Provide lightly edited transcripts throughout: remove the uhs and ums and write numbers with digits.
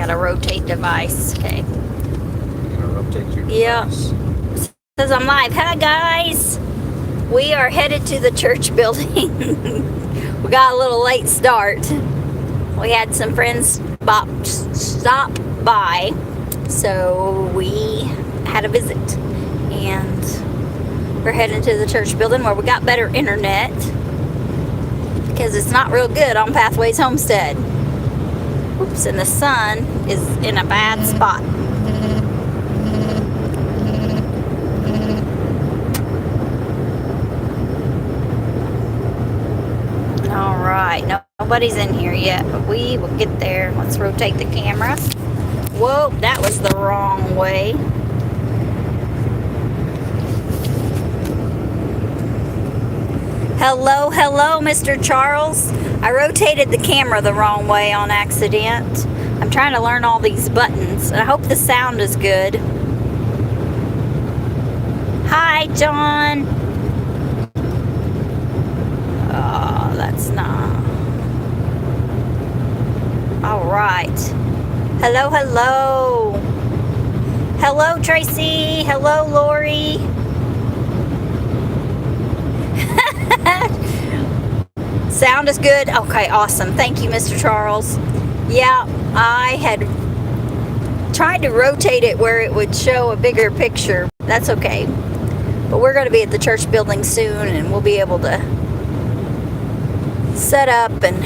gotta rotate device. Okay. You're gonna rotate your Yeah. device. Says I'm live. Hi guys. We are headed to the church building. We got a little late start. We had some friends stop by, so we had a visit, and we're heading to the church building where we got better internet because it's not real good on Pathways Homestead. Oops, and the sun is in a bad spot. All right, nobody's in here yet, but we will get there. Let's rotate the camera. Whoa, that was the wrong way. Hello, hello, Mr. Charles. I rotated the camera the wrong way on accident. I'm trying to learn all these buttons, and I hope the sound is good. Hi, John. Oh, that's not. All right. Hello, hello. Hello, Tracy. Hello, Lori. Sound is good? Okay, awesome. Thank you, Mr. Charles. Yeah, I had tried to rotate it where it would show a bigger picture. That's okay. But we're going to be at the church building soon, and we'll be able to set up and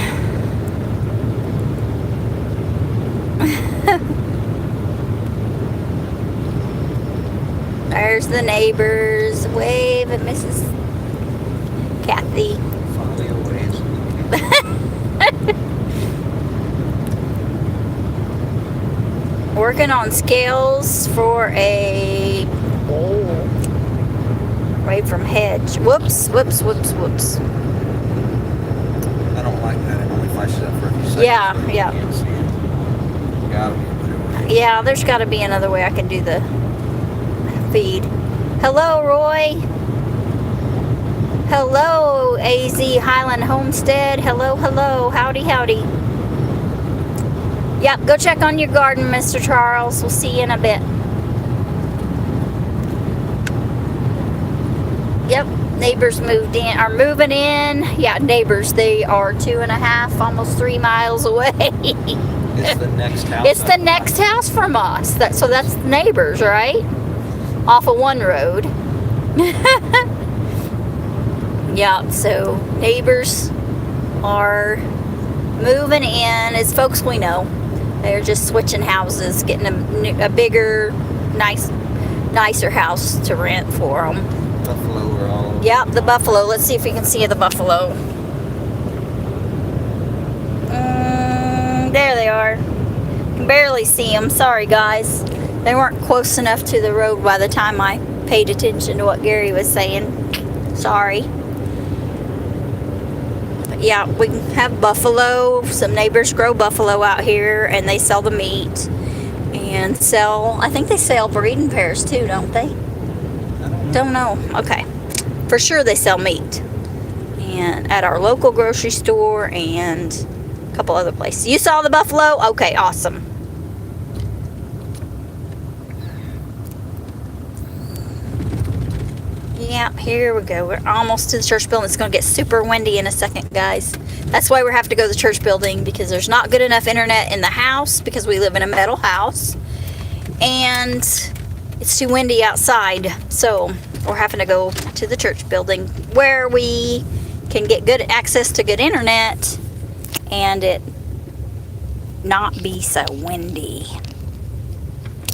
there's the neighbors. Wave at Mrs. Kathy. Finally a ways. Working on scales for a away from hedge. Whoops, whoops, whoops, whoops. I don't like that. It only flashes up for a few seconds. Yeah, yeah. You can't see it. Gotta be a better way. Yeah, there's got to be another way I can do the feed. Hello, Roy. Hello, AZ Highland Homestead. Hello, hello. Howdy, howdy. Yep, go check on your garden, Mr. Charles. We'll see you in a bit. Yep, neighbors moved in, are moving in. Yeah, neighbors. They are 2.5, almost 3 miles away. It's the next house. It's the next house from us. So that's neighbors, right? Off of one road. Yeah, so neighbors are moving in. It's folks we know. They're just switching houses, getting a bigger, nicer house to rent for them. Buffalo are all. Yep, the buffalo. Let's see if we can see the buffalo. There they are. Can barely see them. Sorry, guys. They weren't close enough to the road by the time I paid attention to what Gary was saying. Sorry. But yeah, we have buffalo. Some neighbors grow buffalo out here, and they sell the meat and sell. I think they sell breeding pairs too, don't they? Don't know. Okay. For sure they sell meat. And at our local grocery store and a couple other places. You saw the buffalo? Okay, awesome. Yeah, here we go. We're almost to the church building. It's going to get super windy in a second, guys. That's why we have to go to the church building, because there's not good enough internet in the house because we live in a metal house. And it's too windy outside, so we're having to go to the church building where we can get good access to good internet and it not be so windy.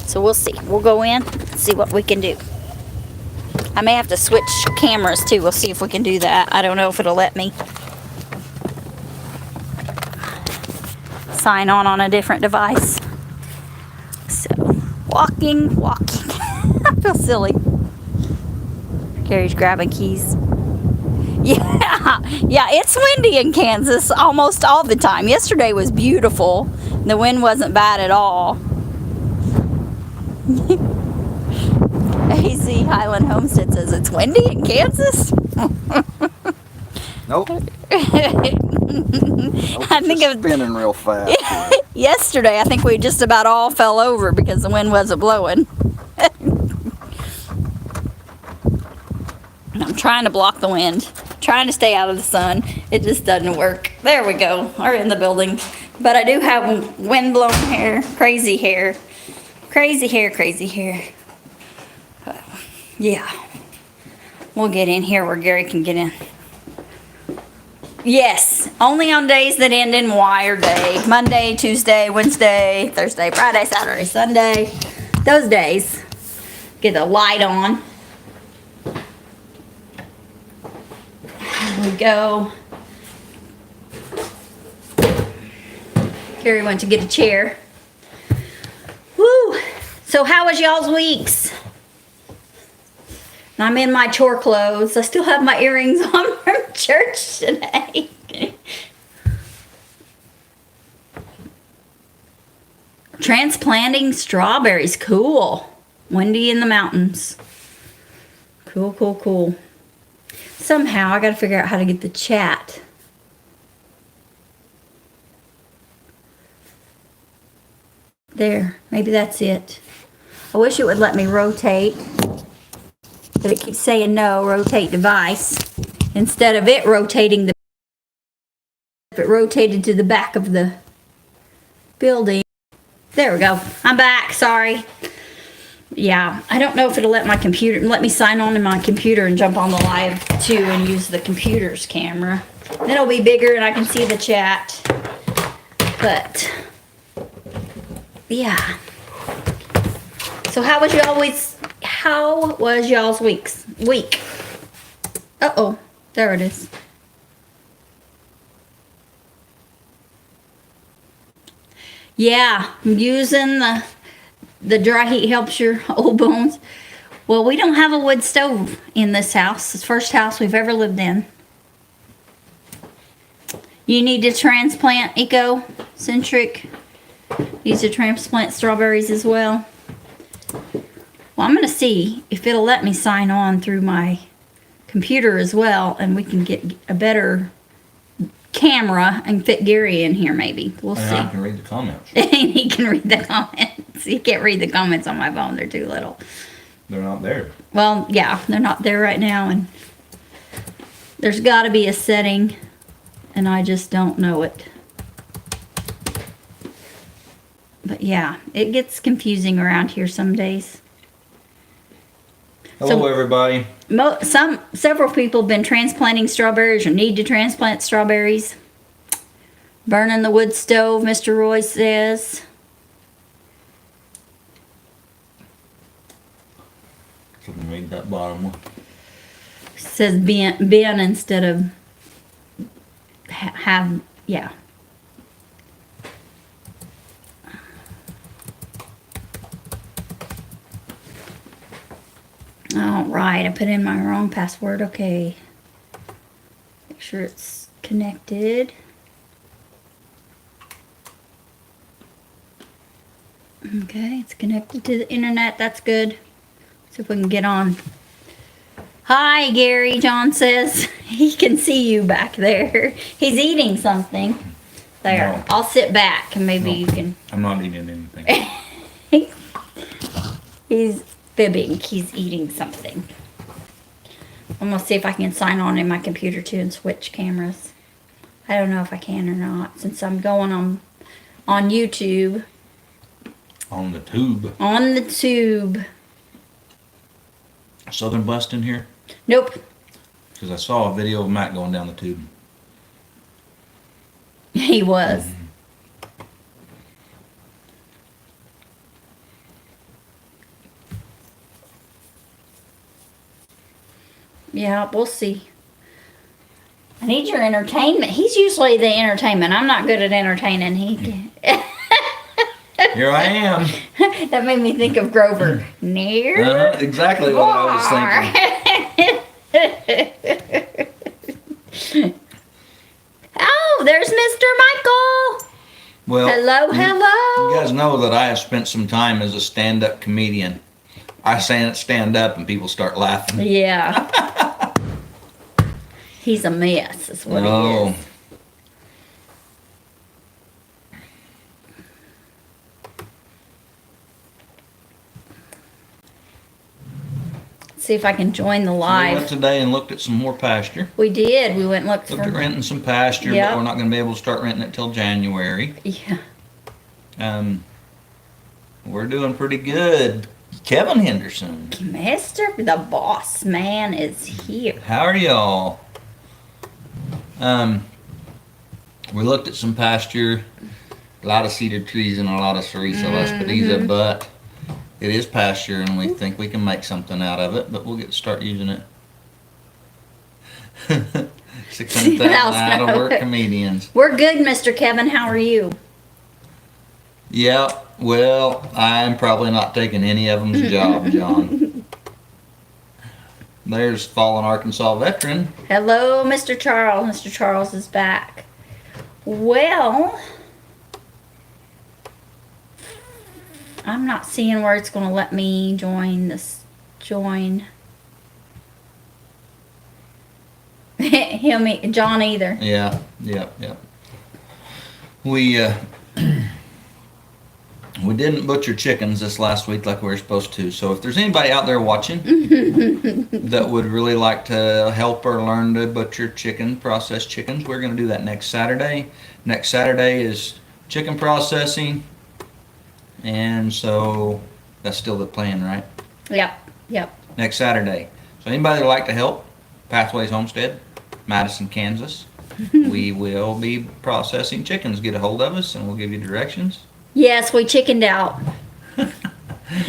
So we'll see. We'll go in and see what we can do. I may have to switch cameras too. We'll see if we can do that. I don't know if it'll let me sign on a different device. So, walking. I feel silly. Gary's grabbing keys. Yeah, it's windy in Kansas almost all the time. Yesterday was beautiful. The wind wasn't bad at all. AZ Highland Homestead says it's windy in Kansas. Nope. I think it was spinning real fast. yesterday. I think we just about all fell over because the wind wasn't blowing. I'm trying to block the wind, trying to stay out of the sun. It just doesn't work. There we go. We're in the building. But I do have wind blown hair, crazy hair. Crazy hair, crazy hair. Yeah. We'll get in here where Gary can get in. Yes, only on days that end in Y or day. Monday, Tuesday, Wednesday, Thursday, Friday, Saturday, Sunday. Those days. Get the light on. Here we go. Gary went to get a chair. Woo! So how was y'all's weeks? I'm in my chore clothes. I still have my earrings on from church today. Transplanting strawberries. Cool. Windy in the mountains. Cool, cool, cool. Somehow I gotta figure out how to get the chat. There. Maybe that's it. I wish it would let me rotate. But it keeps saying no, rotate device. Instead of it rotating the... If it rotated to the back of the building. There we go. I'm back. Sorry. Yeah, I don't know if it'll let my computer... Let me sign on to my computer and jump on the live too and use the computer's camera. Then it'll be bigger and I can see the chat. But... Yeah. So how was y'all's week? Uh-oh. There it is. Yeah, I'm using the dry heat helps your old bones. Well, we don't have a wood stove in this house. It's the first house we've ever lived in. You need to transplant Ecocentric. Need to transplant strawberries as well. Well, I'm going to see if it'll let me sign on through my computer as well, and we can get a better camera and fit Gary in here maybe. We'll see. I can read the comments. He can read the comments. He can't read the comments on my phone. They're too little. They're not there. Well, yeah, they're not there right now, and there's got to be a setting, and I just don't know it. But yeah, it gets confusing around here some days. Hello, everybody. Several people have been transplanting strawberries or need to transplant strawberries. Burning the wood stove, Mr. Roy says. So we read that bottom one. Says Ben instead of have, yeah. All right, I put in my wrong password. Okay. Make sure it's connected. Okay, it's connected to the internet. That's good. See if we can get on. Hi, Gary, John says. He can see you back there. He's eating something. There. No. I'll sit back and maybe No. you can... I'm not eating anything. He's fibbing. He's eating something. I'm going to see if I can sign on in my computer too and switch cameras. I don't know if I can or not since I'm going on YouTube. On the tube. On the tube. Southern Blessed in here? Nope. Because I saw a video of Matt going down the tube. He was. Yeah, we'll see. I need your entertainment. He's usually the entertainment. I'm not good at entertaining. Here I am. That made me think of Grover. Near. Exactly what I was thinking. Oh, there's Mr. Michael. Well, Hello, hello. You guys know that I have spent some time as a stand-up comedian. I stand up and people start laughing. Yeah. He's a mess, is what he No. is. See if I can join the We live. went today and looked at some more pasture. We did. We went and looked Looked at for. renting some pasture, Yep. but we're not going to be able to start renting it till January. Yeah. We're doing pretty good. Kevin Henderson, Master, the boss man, is here. how are y'all? We looked at some pasture, a lot of cedar trees and a lot of Cerisa Lespedeza, but it is pasture and we think we can make something out of it, but we'll get to start using it. 600,000 out of work comedians. We're good, Mr. Kevin. How are you? Yeah, well, I'm probably not taking any of them's job, John. There's fallen Arkansas veteran. Hello, Mr. Charles. Mr. Charles is back. Well, I'm not seeing where it's going to let me join this. Join. John either. Yeah. We we didn't butcher chickens this last week like we were supposed to. So if there's anybody out there watching that would really like to help or learn to butcher chicken, process chickens, we're going to do that next Saturday. Next Saturday is chicken processing. And so that's still the plan, right? Yep. Next Saturday. So anybody that would like to help, Pathways Homestead, Madison, Kansas, we will be processing chickens. Get a hold of us and we'll give you directions. Yes, we chickened out.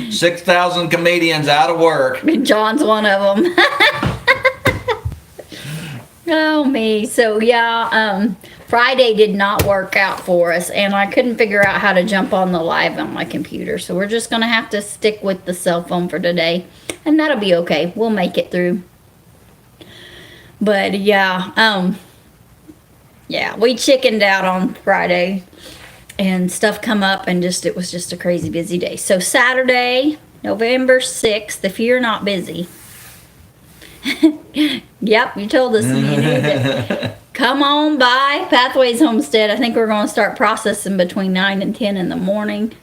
6,000 comedians out of work. John's one of them. Oh, me. So, yeah, Friday did not work out for us, and I couldn't figure out how to jump on the live on my computer. So, we're just going to have to stick with the cell phone for today, and that'll be okay. We'll make it through. But, yeah, we chickened out on Friday, and stuff come up, and it was just a crazy busy day. So, Saturday, November 6th, if you're not busy. Yep, you told us you needed it. Come on by Pathways Homestead. I think we're going to start processing between 9 and 10 in the morning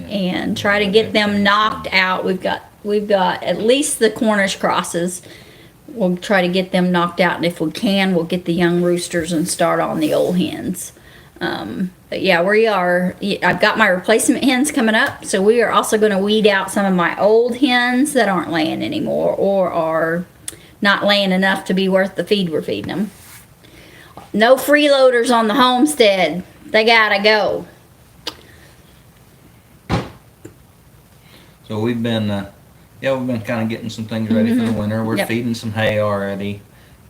and try to get them knocked out. We've got at least the Cornish crosses. We'll try to get them knocked out, and if we can, we'll get the young roosters and start on the old hens. But yeah, we are. I've got my replacement hens coming up, so we are also going to weed out some of my old hens that aren't laying anymore or are not laying enough to be worth the feed we're feeding them. No freeloaders on the homestead. They gotta go. So we've been kind of getting some things ready for the winter. We're Yep. feeding some hay already.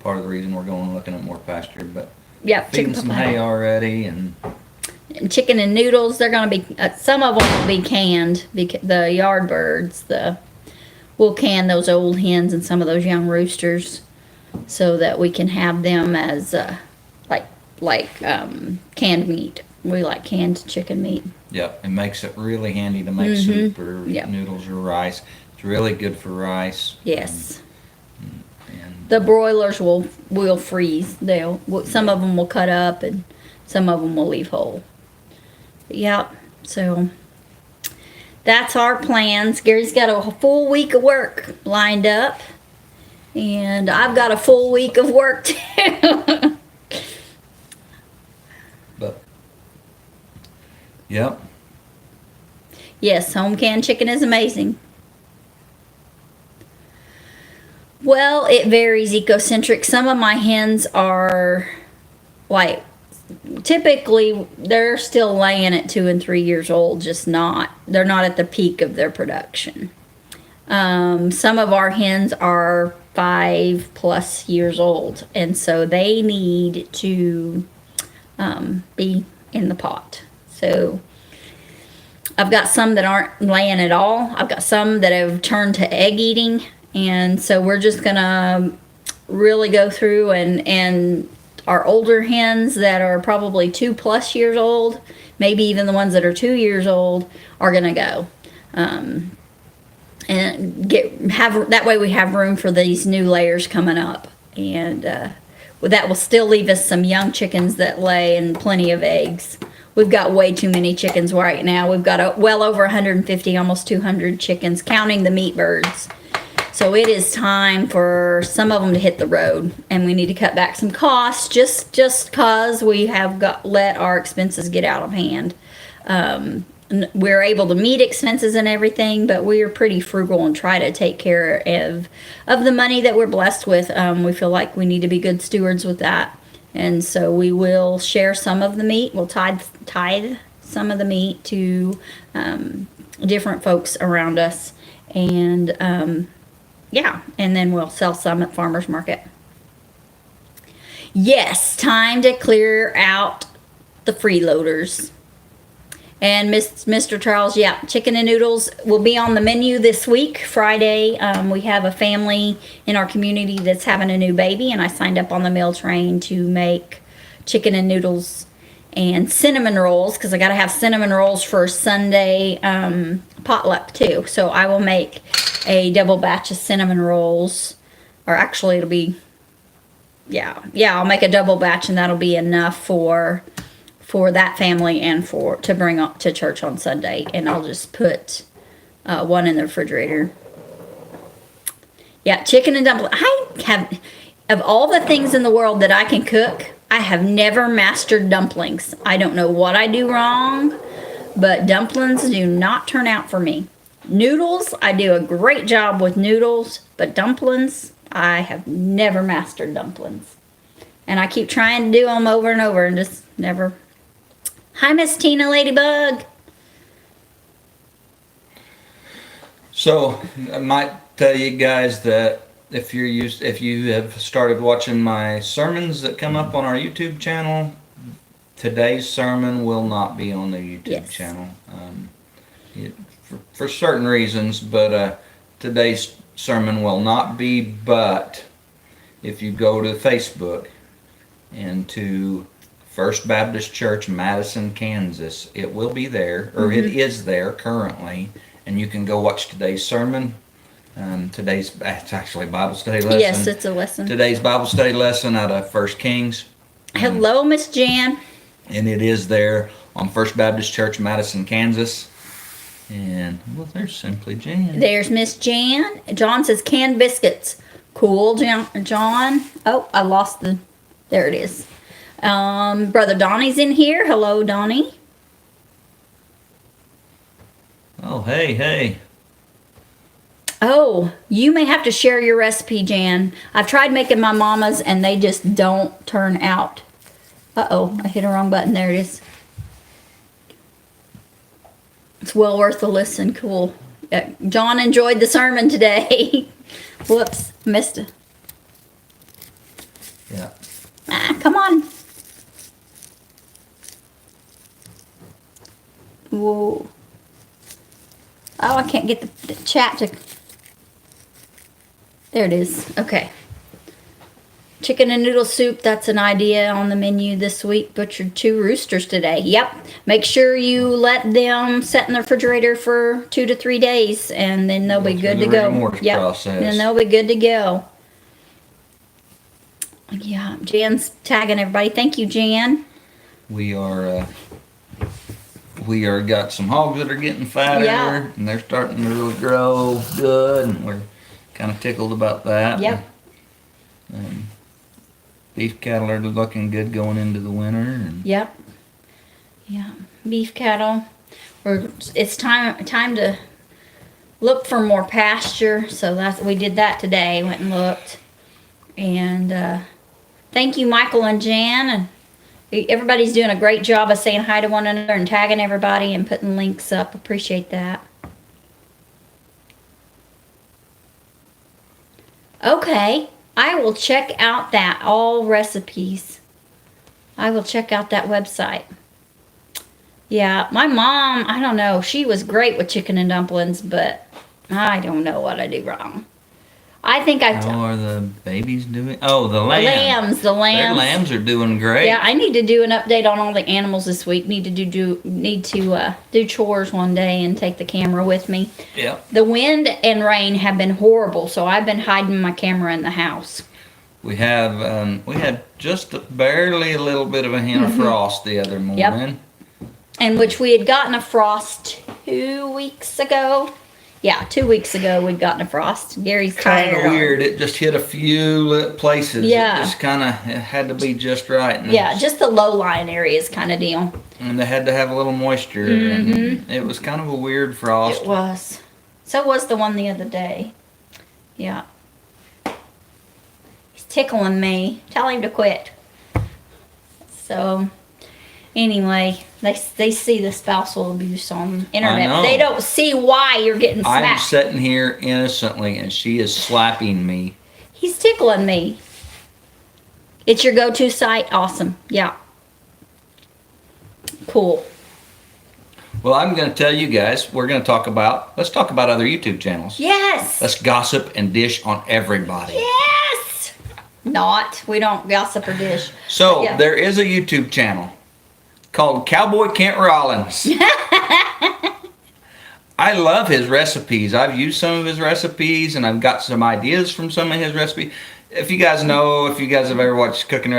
Part of the reason we're going looking at more pasture, but Yep, feeding chicken some pie. hay already, and Chicken and noodles. They're gonna be. Some of them will be canned. The yard birds. We'll can those old hens and some of those young roosters, so that we can have them as canned meat. We like canned chicken meat. yep, it makes it really handy to make soup or Yep. noodles or rice. It's really good for rice. Yes. And The broilers will freeze. Some of them will cut up and some of them will leave whole. But yeah, so that's our plans. Gary's got a full week of work lined up, and I've got a full week of work too. but yep, Yes, home canned chicken is amazing. Well, it varies, Ecocentric. Some of my hens are typically they're still laying at 2 and 3 years old, they're not at the peak of their production. Some of our hens are 5+ years old, and so they need to be in the pot. So I've got some that aren't laying at all. I've got some that have turned to egg eating, and so we're just gonna really go through and our older hens that are probably 2+ years old, maybe even the ones that are 2 years old, are gonna go. And that way we have room for these new layers coming up. And that will still leave us some young chickens that lay and plenty of eggs. We've got way too many chickens right now. We've got well over 150, almost 200 chickens, counting the meat birds. So it is time for some of them to hit the road, and we need to cut back some costs just because we have let our expenses get out of hand. We're able to meet expenses and everything, but we are pretty frugal and try to take care of the money that we're blessed with. We feel like we need to be good stewards with that. And so we will share some of the meat. We'll tithe some of the meat to different folks around us. And yeah, and then we'll sell some at farmer's market. Yes, time to clear out the freeloaders. And Mr. Charles, yeah, chicken and noodles will be on the menu this week, Friday. We have a family in our community that's having a new baby, and I signed up on the meal train to make chicken and noodles and cinnamon rolls, because I got to have cinnamon rolls for Sunday potluck too. So I will make a double batch of cinnamon rolls, or actually it'll be, yeah, I'll make a double batch, and that'll be enough for that family and to bring up to church on Sunday. And I'll just put one in the refrigerator. Yeah, chicken and dumplings. I have, of all the things in the world that I can cook, I have never mastered dumplings. I don't know what I do wrong, but dumplings do not turn out for me. Noodles, I do a great job with noodles, but dumplings, I have never mastered dumplings. And I keep trying to do them over and over and just never. Hi, Miss Tina Ladybug. So I might tell you guys that if you have started watching my sermons that come up on our YouTube channel, today's sermon will not be on the YouTube channel for certain reasons, but today's sermon will not be. But if you go to Facebook and to First Baptist Church, Madison, Kansas, it will be there, or it is there currently, and you can go watch today's sermon. It's actually a Bible study lesson. Yes, it's a lesson. Today's Bible study lesson out of 1 Kings. Hello, Miss Jan. And it is there on First Baptist Church, Madison, Kansas. And, well, there's Simply Jan. There's Miss Jan. John says canned biscuits. Cool, John. Oh, I lost there it is. Brother Donnie's in here. Hello, Donnie. Oh, hey. Oh, you may have to share your recipe, Jan. I've tried making my mama's and they just don't turn out. Uh-oh, I hit a wrong button. There it is. It's well worth the listen. Cool. John enjoyed the sermon today. Whoops, missed it. Yeah. Come on. Whoa. Oh, I can't get the chat to. There it is. Okay. Chicken and noodle soup, that's an idea on the menu this week. Butchered 2 roosters today. Yep. Make sure you let them set in the refrigerator for 2 to 3 days, and then they'll be good to go. Yep. Process. And they'll be good to go. Yeah, Jan's tagging everybody. Thank you, Jan. We are got some hogs that are getting fatter, and they're starting to really grow good, and we're kind of tickled about that. Yep. Beef cattle are looking good going into the winter. And yep. Yeah, beef cattle. It's time to look for more pasture. So we did that today. Went and looked, and thank you, Michael and Jan, and everybody's doing a great job of saying hi to one another and tagging everybody and putting links up. Appreciate that. Okay, I will check out that all recipes. I will check out that website. Yeah, my mom, I don't know, she was great with chicken and dumplings, but I don't know what I do wrong. I think how are the babies doing? Oh, the lambs. The lambs. Their lambs are doing great. Yeah, I need to do an update on all the animals this week. Need to do chores one day and take the camera with me. Yeah. The wind and rain have been horrible, so I've been hiding my camera in the house. We had just barely a little bit of a hint of frost the other morning. And which we had gotten a frost 2 weeks ago. Yeah, 2 weeks ago we'd gotten a frost. Gary's Kind tired. of weird. It just hit a few places. Yeah. It just kind of had to be just right. And Yeah, just the low-lying areas kind of deal. And they had to have a little moisture. And it was kind of a weird frost. It was. So was the one the other day. Yeah. He's tickling me. Tell him to quit. So, anyway, they see the spousal abuse on internet. know. They don't see why you're getting I'm smacked. sitting here innocently, and she is slapping me. He's tickling me. It's your go-to site? Awesome. Yeah. Cool. Well, I'm going to tell you guys, let's talk about other YouTube channels. Yes. Let's gossip and dish on everybody. Yes. Not. We don't gossip or dish. So, Yeah. there is a YouTube channel called Cowboy Kent Rollins. I love his recipes. I've used some of his recipes, and I've got some ideas from some of his recipes. If you guys have ever watched cooking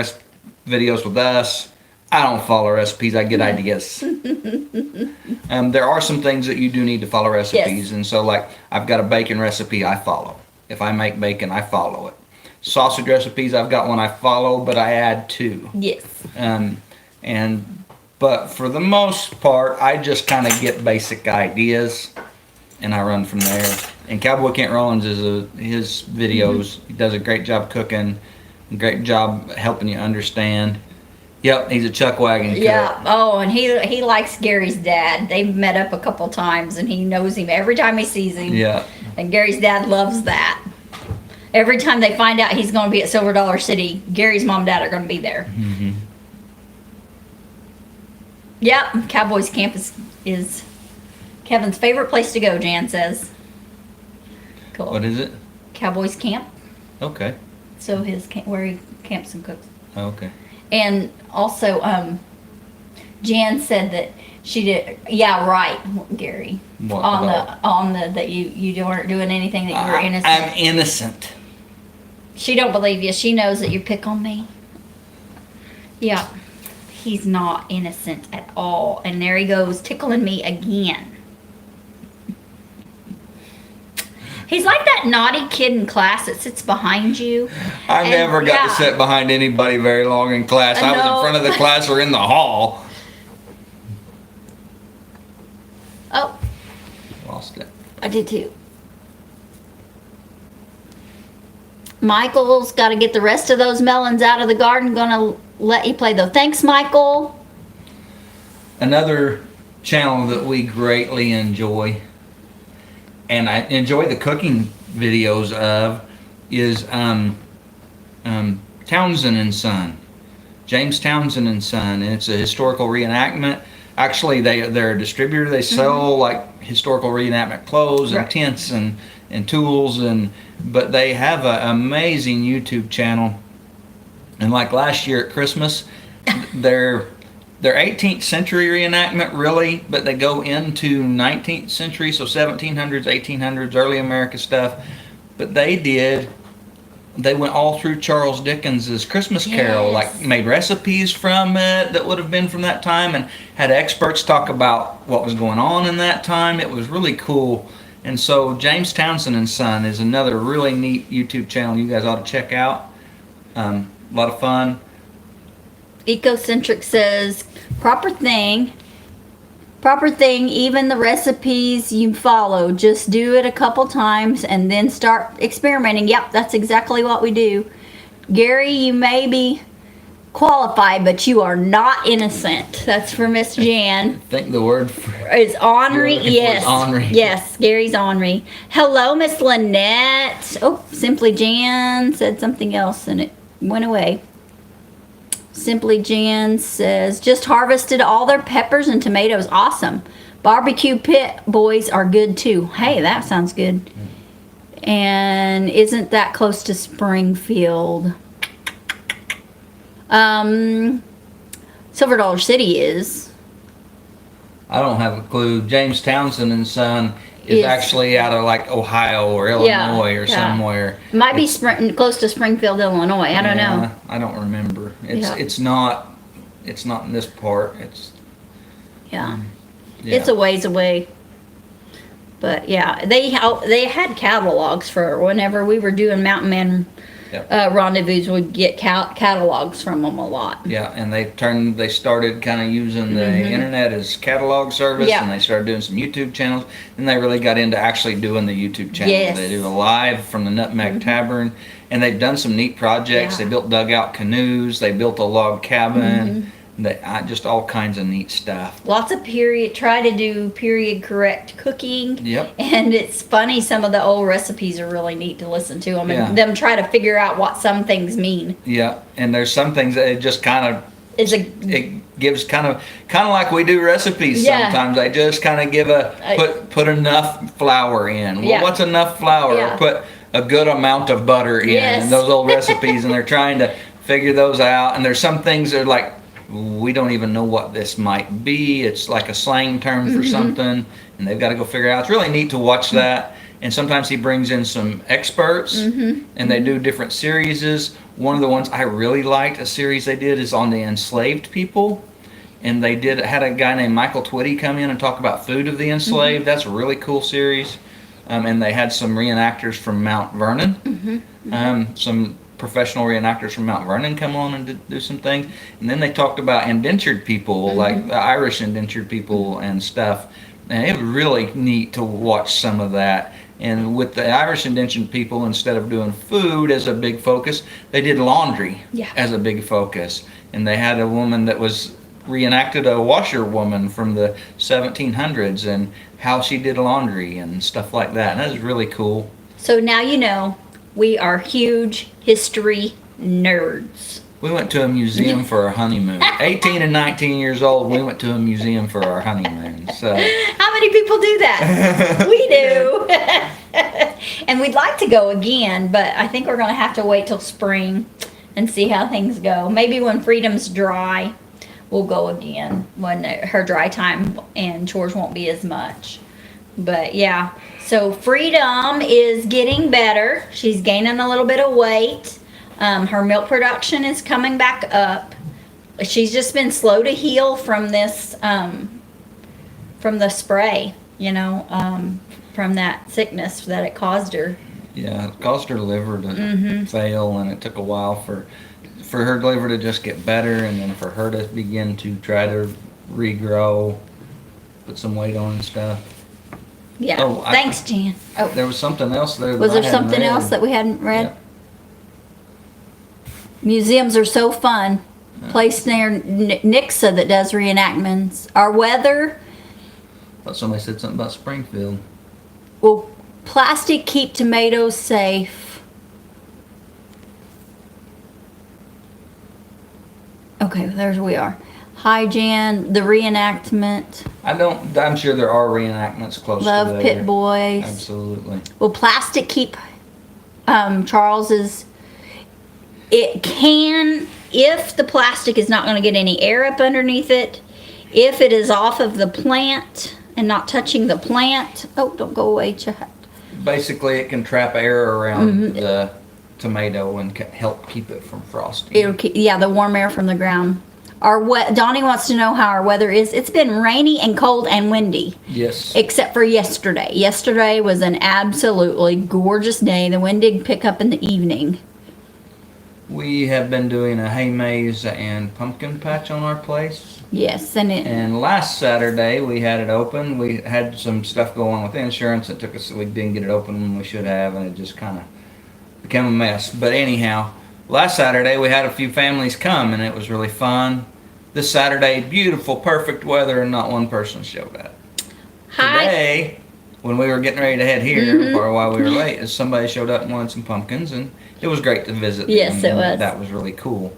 videos with us, I don't follow recipes. I get ideas. There are some things that you do need to follow recipes. Yes. And so, like, I've got a bacon recipe I follow. If I make bacon, I follow it. Sausage recipes, I've got one I follow, but I add to. Yes. But for the most part, I just kind of get basic ideas, and I run from there. And Cowboy Kent Rollins his videos. He does a great job cooking, great job helping you understand. Yep, he's a chuck wagon cook. Yeah. Oh, and he likes Gary's dad. They've met up a couple times, and he knows him every time he sees him. Yeah. And Gary's dad loves that. Every time they find out he's going to be at Silver Dollar City, Gary's mom and dad are going to be there. Mm-hmm. Yep. Cowboys Camp is Kevin's favorite place to go, Jan says. Cool. What is it? Cowboys Camp. Okay. So where he camps and cooks. Okay. And also, Jan said that she did. Yeah, right, Gary. What on the that you weren't doing anything, that you were innocent. I'm innocent. She don't believe you. She knows that you pick on me. Yeah, he's not innocent at all. And there he goes, tickling me again. He's like that naughty kid in class that sits behind you. I And, never got to yeah. sit behind anybody very long in class. I was No. in front of the class or in the hall. Oh, Lost it. I did too. Michael's got to get the rest of those melons out of the garden. Gonna let you play though. Thanks, Michael. Another channel that we greatly enjoy, and I enjoy the cooking videos of, is Townsend and Son, James Townsend and Son, and it's a historical reenactment. Actually, they're a distributor. They sell like historical reenactment clothes and Right. tents and tools, but they have an amazing YouTube channel. And like last year at Christmas, they're 18th century reenactment really, but they go into 19th century, so 1700s, 1800s, early America stuff. But they went all through Charles Dickens's Christmas Carol, Yes. like made recipes from it that would have been from that time, and had experts talk about what was going on in that time. It was really cool. And so James Townsend and Son is another really neat YouTube channel you guys ought to check out. A lot of fun. Ecocentric says, proper thing, even the recipes you follow, just do it a couple times and then start experimenting. Yep, that's exactly what we do. Gary, you may be qualified, but you are not innocent. That's for Miss Jan. I think the word Is ornery? You're looking for Yes. ornery. Yes, Gary's ornery. Hello, Miss Lynette. Oh, Simply Jan said something else and it went away. Simply Jan says, just harvested all their peppers and tomatoes. Awesome. Barbecue pit boys are good too. Hey, that sounds good. And isn't that close to Springfield? Silver Dollar City is. I don't have a clue. James Townsend and Son is actually out of like Ohio or Illinois or yeah. somewhere. Might be close to Springfield, Illinois. I don't know. I don't remember. Yeah. It's not in this part. Yeah. Yeah. It's a ways away. But yeah, they had catalogs for whenever we were doing Mountain Man Yep. rendezvous. We'd get catalogs from them a lot. Yeah, and they started kind of using the internet as catalog service, Yeah. and they started doing some YouTube channels. And they really got into actually doing the YouTube channel. Yes. They do a live from the Nutmeg Tavern, and they've done some neat projects. Yeah. They built dugout canoes. They built a log cabin. Just all kinds of neat stuff. Lots of try to do period correct cooking. Yep. And it's funny, some of the old recipes are really neat to listen to them Yeah. and them try to figure out what some things mean. Yeah, and there's some things that it just kind of it gives kind of like we do recipes Yeah. sometimes. They just kind of give put enough flour in. Well, Yeah. what's enough flour? Yeah. Put a good amount of butter in. Yes. And those old recipes, and they're trying to figure those out. And there's some things that are like, we don't even know what this might be. It's like a slang term for something, and they've got to go figure it out. It's really neat to watch that. And sometimes he brings in some experts, and they do different series. One of the ones I really liked, a series they did, is on the enslaved people. And they had a guy named Michael Twitty come in and talk about food of the enslaved. That's a really cool series. And they had some reenactors from Mount Vernon, some professional reenactors from Mount Vernon come on and do some things. And then they talked about indentured people, like the Irish indentured people and stuff. And it was really neat to watch some of that. And with the Irish indentured people, instead of doing food as a big focus, they did laundry as a big focus. And they had a woman that was reenacted a washerwoman from the 1700s and how she did laundry and stuff like that. And that was really cool. So now you know we are huge history nerds. We went to a museum for our honeymoon. 18 and 19 years old, we went to a museum for our honeymoon. So How many people do that? We do. And we'd like to go again, but I think we're going to have to wait till spring and see how things go. Maybe when Freedom's dry, we'll go again when her dry time and chores won't be as much. But yeah, so Freedom is getting better. She's gaining a little bit of weight. Her milk production is coming back up. She's just been slow to heal from this, from the spray, from that sickness that it caused her. yeah, it caused her liver to fail, and it took a while for her liver to just get better, and then for her to begin to try to regrow, put some weight on and stuff. Yeah. Oh, Thanks, Jan. Oh, There was something else there. was that I there hadn't something read. else that we hadn't read? Yeah. Museums are so fun. Place near Nixa that does reenactments. Our weather, Thought somebody said something about Springfield. will plastic keep tomatoes safe? Okay, there we are. Hi, Jan. The reenactment. I'm sure there are reenactments close to Love there. Pit Boys. Absolutely. Will plastic keep Charles's? It can, if the plastic is not going to get any air up underneath it, if it is off of the plant and not touching the plant. Oh, don't go away, Chat. Basically, it can trap air around the tomato and help keep it from frosting. It'll keep, yeah, the warm air from the ground. Donnie wants to know how our weather is. It's been rainy and cold and windy. Yes. Except for yesterday. Yesterday was an absolutely gorgeous day. The wind did pick up in the evening. We have been doing a hay maze and pumpkin patch on our place. Yes, and last Saturday we had it open. We had some stuff go on with insurance. It took us, we didn't get it open when we should have, and it just kind of became a mess. But anyhow, last Saturday we had a few families come, and it was really fun. This Saturday, beautiful, perfect weather, and not one person showed up. Hi. Today, when we were getting ready to head here, or while we were late, somebody showed up and wanted some pumpkins, and it was great to visit. Yes, them, it and was. That was really cool.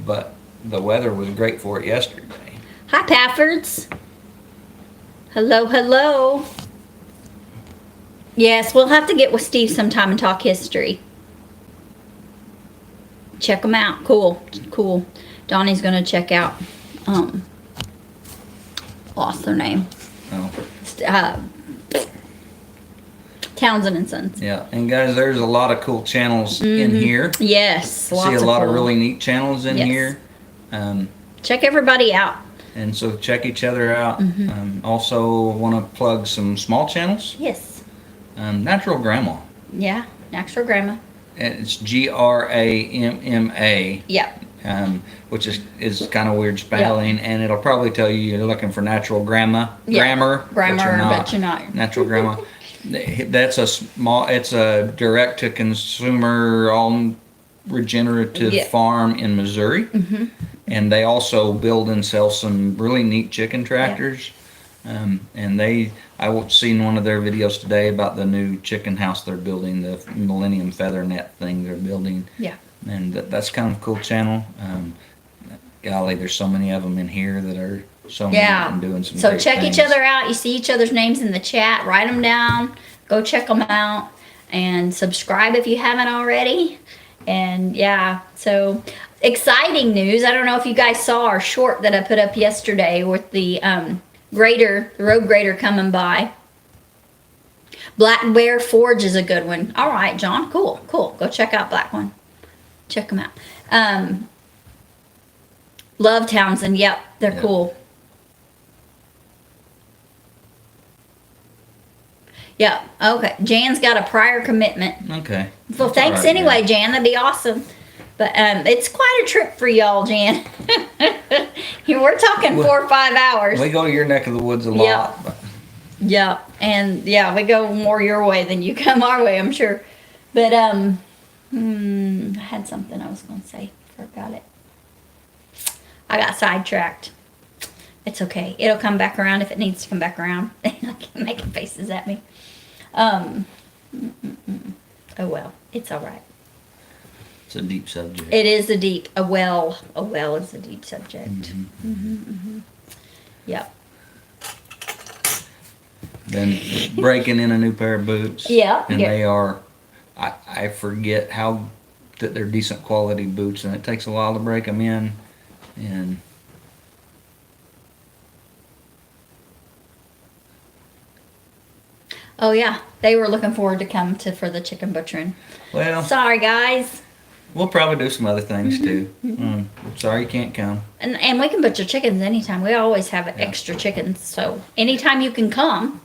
But the weather was great for it yesterday. Hi, Paffords. Hello, hello. Yes, we'll have to get with Steve sometime and talk history. Check them out. Cool, cool. Donnie's gonna check out. Lost their name. Oh, Townsend and Sons. Yeah, and guys, there's a lot of cool channels in here. Yes, See lots a lot of cool. really neat channels in Yes. here. Check everybody out. And so check each other out. Mm-hmm. Also want to plug some small channels. Yes. Natural Grandma. Yeah, Natural Grandma. And it's GRAMMA. Yeah. Which is kind of weird spelling, and it'll probably tell you you're looking for natural grammar, Yeah. but You're not. Natural grandma. That's it's a direct to consumer, all regenerative Yeah. farm in Missouri, and they also build and sell some really neat chicken tractors. And I seen one of their videos today about the new chicken house they're building, the Millennium Feather Net thing they're building. Yeah. And that's kind of a cool channel. Golly, there's so many of them in here that are so neat Yeah. and doing some So great check things. each other out. You see each other's names in the chat. Write them down. Go check them out. And subscribe if you haven't already. And yeah, so exciting news. I don't know if you guys saw our short that I put up yesterday with the grader, the road grader coming by. Black Bear Forge is a good one. All right, John. Cool. Go check out Black One. Check them out. Love Townsend. Yep, they're Yeah. cool. Yeah. Okay. Jan's got a prior commitment. Okay. Well, That's thanks all right, anyway, Jan. Jan. That'd be awesome. But it's quite a trip for y'all, Jan. We're talking 4 or 5 hours. We go to your neck of the woods a Yeah. lot. But Yeah, and yeah, we go more your way than you come our way, I'm sure. But I had something I was going to say, forgot it. I got sidetracked. It's okay. It'll come back around if it needs to come back around. I keep making faces at me. Oh well, it's all right. it's a deep subject. It is a well is a deep subject. Yep. Then breaking in a new pair of boots. Yeah, And yeah. they are, I forget that they're decent quality boots, and it takes a while to break them in. And Oh yeah, they were looking forward to come for the chicken butchering. well, Sorry guys. we'll probably do some other things too. Sorry you can't come. And we can butcher chickens anytime. We always have extra chickens. So anytime you can come,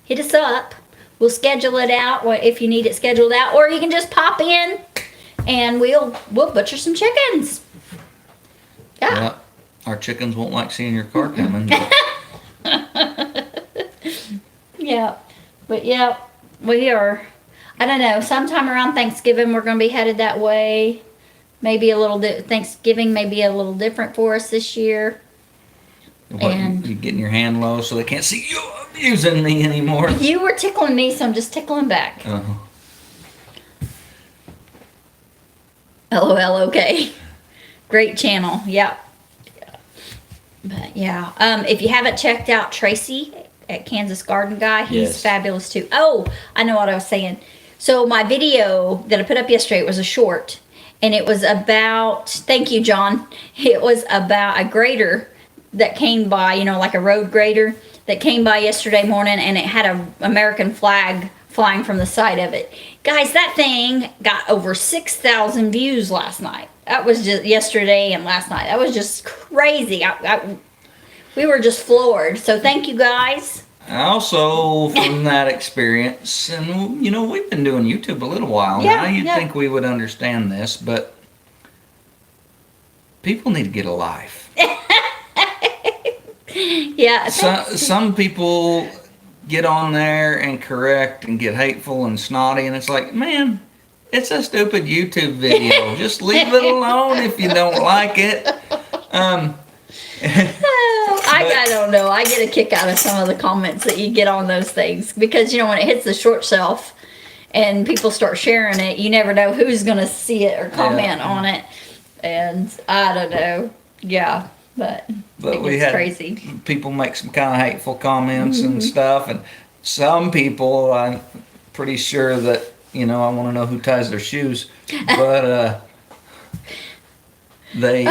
hit us up. We'll schedule it out if you need it scheduled out, or you can just pop in and we'll butcher some chickens. Yeah. Well, our chickens won't like seeing your car coming. But Yeah. But yeah, we are. I don't know. Sometime around Thanksgiving, we're going to be headed that way. Maybe a little Thanksgiving may be a little different for us this year. And- you getting your hand low so they can't see you abusing me anymore. You were tickling me, so I'm just tickling back. LOL, okay. Great channel, yeah. But yeah, if you haven't checked out Tracy at Kansas Garden Guy, he's Yes. fabulous too. Oh, I know what I was saying. So my video that I put up yesterday, it was a short, and it was about, thank you, John. It was about a grader that came by, like a road grader that came by yesterday morning, and it had a American flag flying from the side of it. Guys, that thing got over 6,000 views last night. That was just yesterday and last night. That was just crazy. We were just floored. So thank you guys. Also, from that experience, and we've been doing YouTube a little while Yeah, now. You'd yeah. think we would understand this, but people need to get a life. Yeah. Some people get on there and correct and get hateful and snotty, and it's like, man, it's a stupid YouTube video. Just leave it alone if you don't like it. I don't know. I get a kick out of some of the comments that you get on those things because when it hits the short shelf and people start sharing it, you never know who's going to see it or comment on it. And I don't know. Yeah, but we it's had crazy. people make some kind of hateful comments and stuff, and some people, I'm pretty sure that I want to know who ties their shoes, but they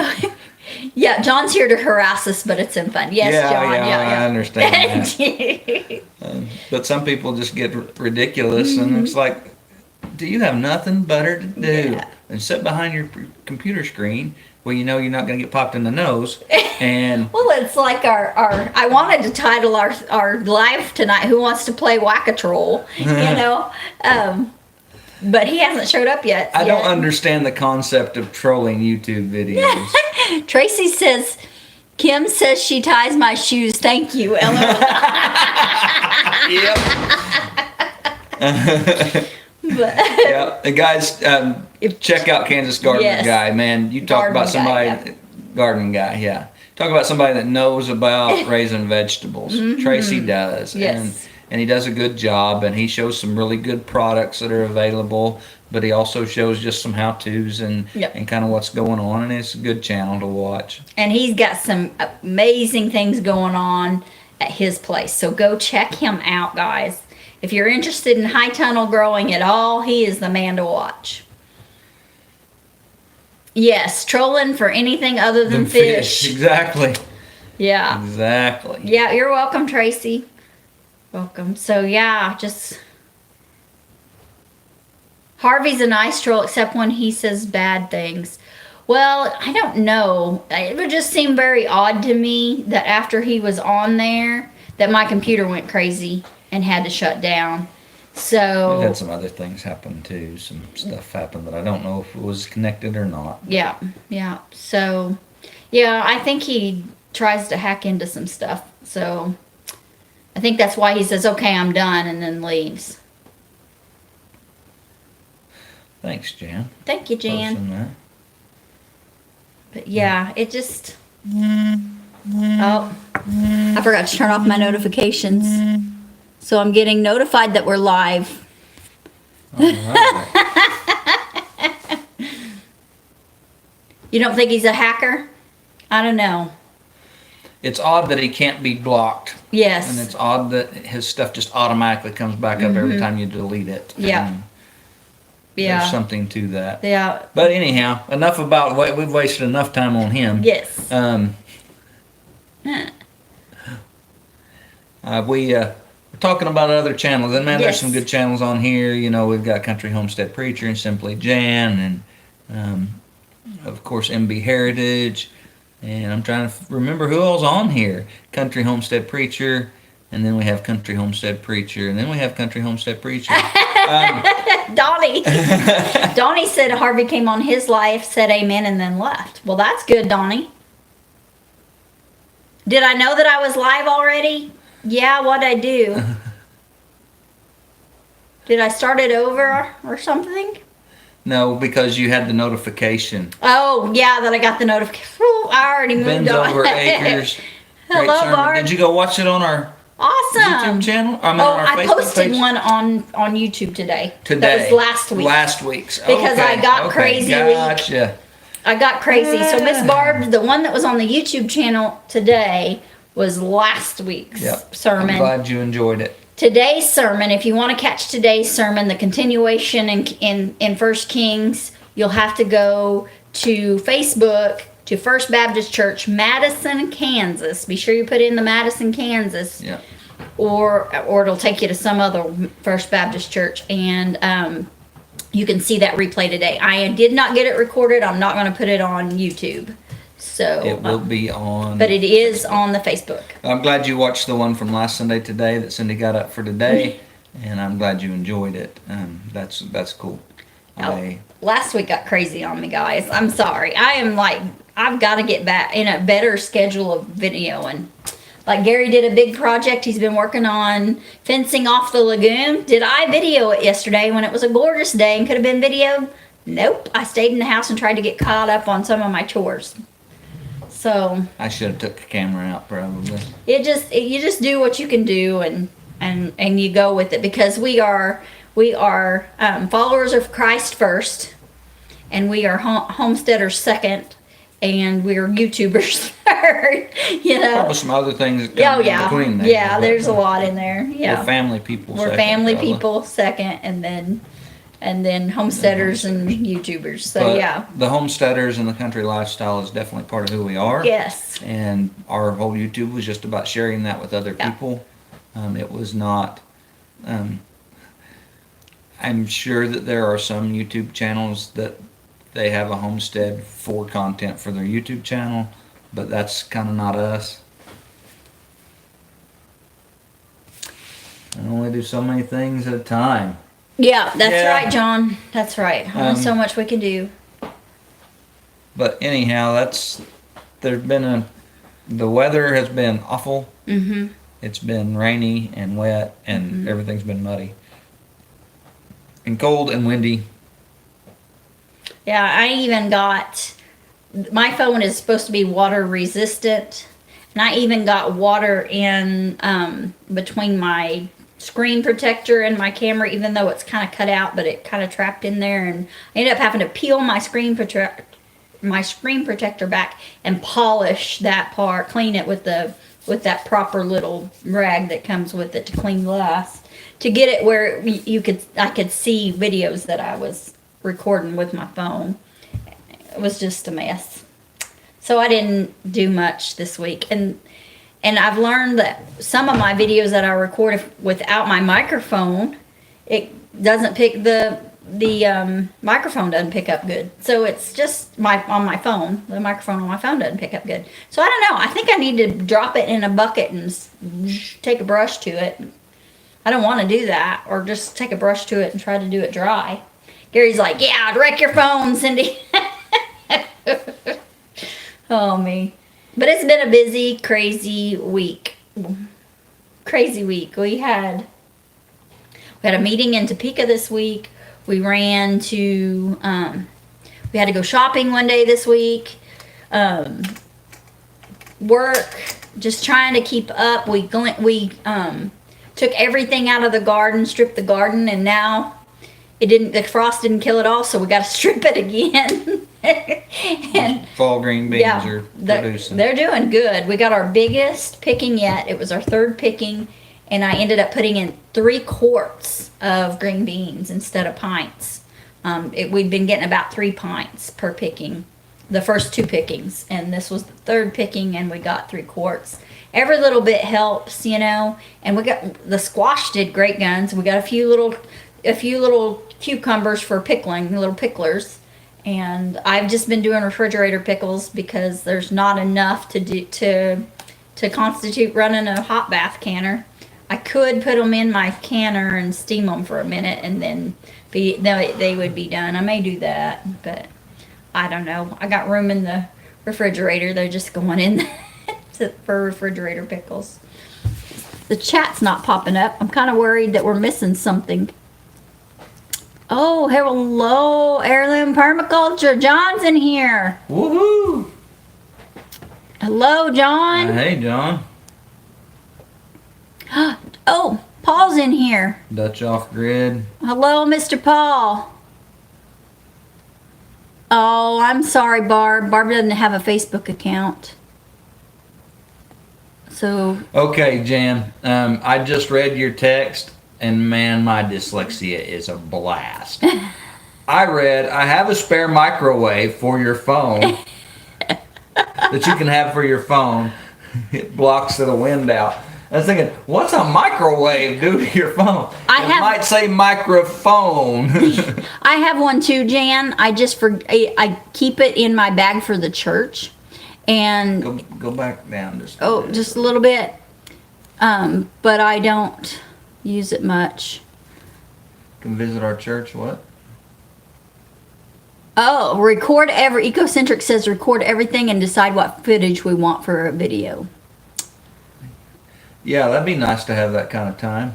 Yeah, John's here to harass us, but it's in fun. Yes, Yeah, John. yeah, Yeah, I understand that. But some people just get ridiculous, and it's like, do you have nothing better to do Yeah. than sit behind your computer screen where you know you're not going to get popped in the nose? And Well, it's like our I wanted to title our live tonight, Who Wants to Play Whack-A-Troll, you know? But he hasn't showed up yet. I don't understand the concept of trolling YouTube videos. Tracy says, Kim says she ties my shoes. Thank you, Ella. Yep. But, Yeah, and guys, check out Kansas Gardener Yes. Guy, man. You talk about Gardening guy, somebody, gardening guy, yeah. Talk about somebody that knows about raising vegetables. Tracy does, Yes. and he does a good job, and he shows some really good products that are available. But he also shows just some how-tos and Yep. and kind of what's going on, and it's a good channel to watch. and he's got some amazing things going on at his place. So go check him out, guys. If you're interested in high tunnel growing at all, he is the man to watch. Yes, trolling for anything other than fish. Exactly. Yeah. Exactly. Yeah, you're welcome, Tracy. Welcome. So yeah, just Harvey's a nice troll except when he says bad things. Well, I don't know. It would just seem very odd to me that after he was on there, that my computer went crazy and had to shut down. We've So had some other things happen too. Some stuff happened that I don't know if it was connected or not. yeah, yeah. So yeah, I think he tries to hack into some stuff. So I think that's why he says, "Okay, I'm done," and then leaves. Thanks, Jan. Thank you, Jan. Posting that. But yeah, it just. Oh, I forgot to turn off my notifications. So I'm getting notified that we're live. All right. You don't think he's a hacker? I don't know. It's odd that he can't be blocked, and Yes. it's odd that his stuff just automatically comes back up every time you delete it. Yeah. And Yeah. There's something to that. Yeah. But anyhow, enough about we've wasted enough time on him. Yes. We're talking about other channels, and man, there's Yes. some good channels on here. You know, we've got Country Homestead Preacher and Simply Jan, and of course MB Heritage. And I'm trying to remember who else on here. Country Homestead Preacher, and then we have Country Homestead Preacher, and then we have Country Homestead Preacher. Donnie. Donnie said Harvey came on his live, said amen, and then left. Well, that's good, Donnie. Did I know that I was live already? Yeah, what'd I do? Did I start it over or something? No, because you had the notification. Oh, yeah, that I got the notification. I already moved Ben's on. Over Acres. Great Hello, sermon. Barb. Did you go watch it on our Awesome. YouTube channel? I mean, Oh, on our I Facebook posted page? one on YouTube today. Today. That was last week. Last week's. Because I got crazy week. Gotcha. I got crazy. So Miss Barb, the one that was on the YouTube channel today was last week's Yep. sermon. I'm glad you enjoyed it. Today's sermon, if you want to catch today's sermon, the continuation in First Kings, you'll have to go to Facebook to First Baptist Church, Madison, Kansas. Be sure you put in the Madison, Kansas, Yeah. or it'll take you to some other First Baptist Church, and you can see that replay today. I did not get it recorded. I'm not going to put it on YouTube, so It will be on. but it is on the Facebook. I'm glad you watched the one from last Sunday today that Cindy got up for today, and I'm glad you enjoyed it. That's cool. Last week got crazy on me, guys. I'm sorry. I've got to get back in a better schedule of video. And like Gary did a big project he's been working on fencing off the lagoon. Did I video it yesterday when it was a gorgeous day and could have been videoed? Nope. I stayed in the house and tried to get caught up on some of my chores. So I should have took the camera out probably. you just do what you can do and you go with it, because we are followers of Christ first, and we are homesteaders second, and we are YouTubers third. You know. Probably some other things that come Oh yeah. in between there. Yeah, but there's a lot in there. Yeah. We're family people. We're second, family probably. people second, and then and then homesteaders and YouTubers. So But yeah, the homesteaders and the country lifestyle is definitely part of who we are. yes, And our whole YouTube was just about sharing that with other Yeah. people. It was not. I'm sure that there are some YouTube channels that they have a homestead for content for their YouTube channel, but that's kind of not us. I only do so many things at a time. yeah, that's Yeah. right, John. That's right. Only so much we can do. But anyhow, the weather has been awful. Mm-hmm. It's been rainy and wet, and everything's been muddy and cold and windy. Yeah, I even got, my phone is supposed to be water resistant, and I even got water in between my screen protector and my camera, even though it's kind of cut out, but it kind of trapped in there, and I ended up having to peel my screen protector back and polish that part, clean it with that proper little rag that comes with it to clean glass, to get it where I could see videos that I was recording with my phone. It was just a mess. So I didn't do much this week, and I've learned that some of my videos that I record without my microphone, it doesn't pick the microphone doesn't pick up good. So it's just on my phone. The microphone on my phone doesn't pick up good. So I don't know. I think I need to drop it in a bucket and take a brush to it. I don't want to do that, or just take a brush to it and try to do it dry. Gary's like, yeah, wreck your phone, Cindy. Oh, me. But it's been a busy, crazy week. Crazy week. We had a meeting in Topeka this week. We ran to, we had to go shopping one day this week. Work, just trying to keep up. We took everything out of the garden, stripped the garden, and now the frost didn't kill it all, so we got to strip it again. And Fall green beans are producing. they're doing good. We got our biggest picking yet. It was our third picking, and I ended up putting in 3 quarts of green beans instead of pints. We'd been getting about 3 pints per picking, the first 2 pickings, and this was the 3rd picking, and we got 3 quarts. Every little bit helps, and we got, the squash did great guns. We got a few little cucumbers for pickling, little picklers. And I've just been doing refrigerator pickles because there's not enough to constitute running a hot bath canner. I could put them in my canner and steam them for a minute, and then they would be done. I may do that, but I don't know. I got room in the refrigerator. They're just going in for refrigerator pickles. The chat's not popping up. I'm kind of worried that we're missing something. Oh, hello, Heirloom Permaculture. John's in here. Woohoo! Hello, John. Hey, John. Oh, Paul's in here. Dutch off grid. Hello, Mr. Paul. Oh, I'm sorry, Barb. Barb doesn't have a Facebook account. So. Okay, Jan. I just read your text, and man, my dyslexia is a blast. I have a spare microwave for your phone that you can have for your phone. It blocks the wind out. I was thinking, what's a microwave do to your phone? Might say microphone. I have one too, Jan. I keep it in my bag for the church, and go back down just. Just a little bit. But I don't use it much. Can visit our church. What? Oh, Ecocentric says record everything and decide what footage we want for a video. Yeah, that'd be nice to have that kind of time.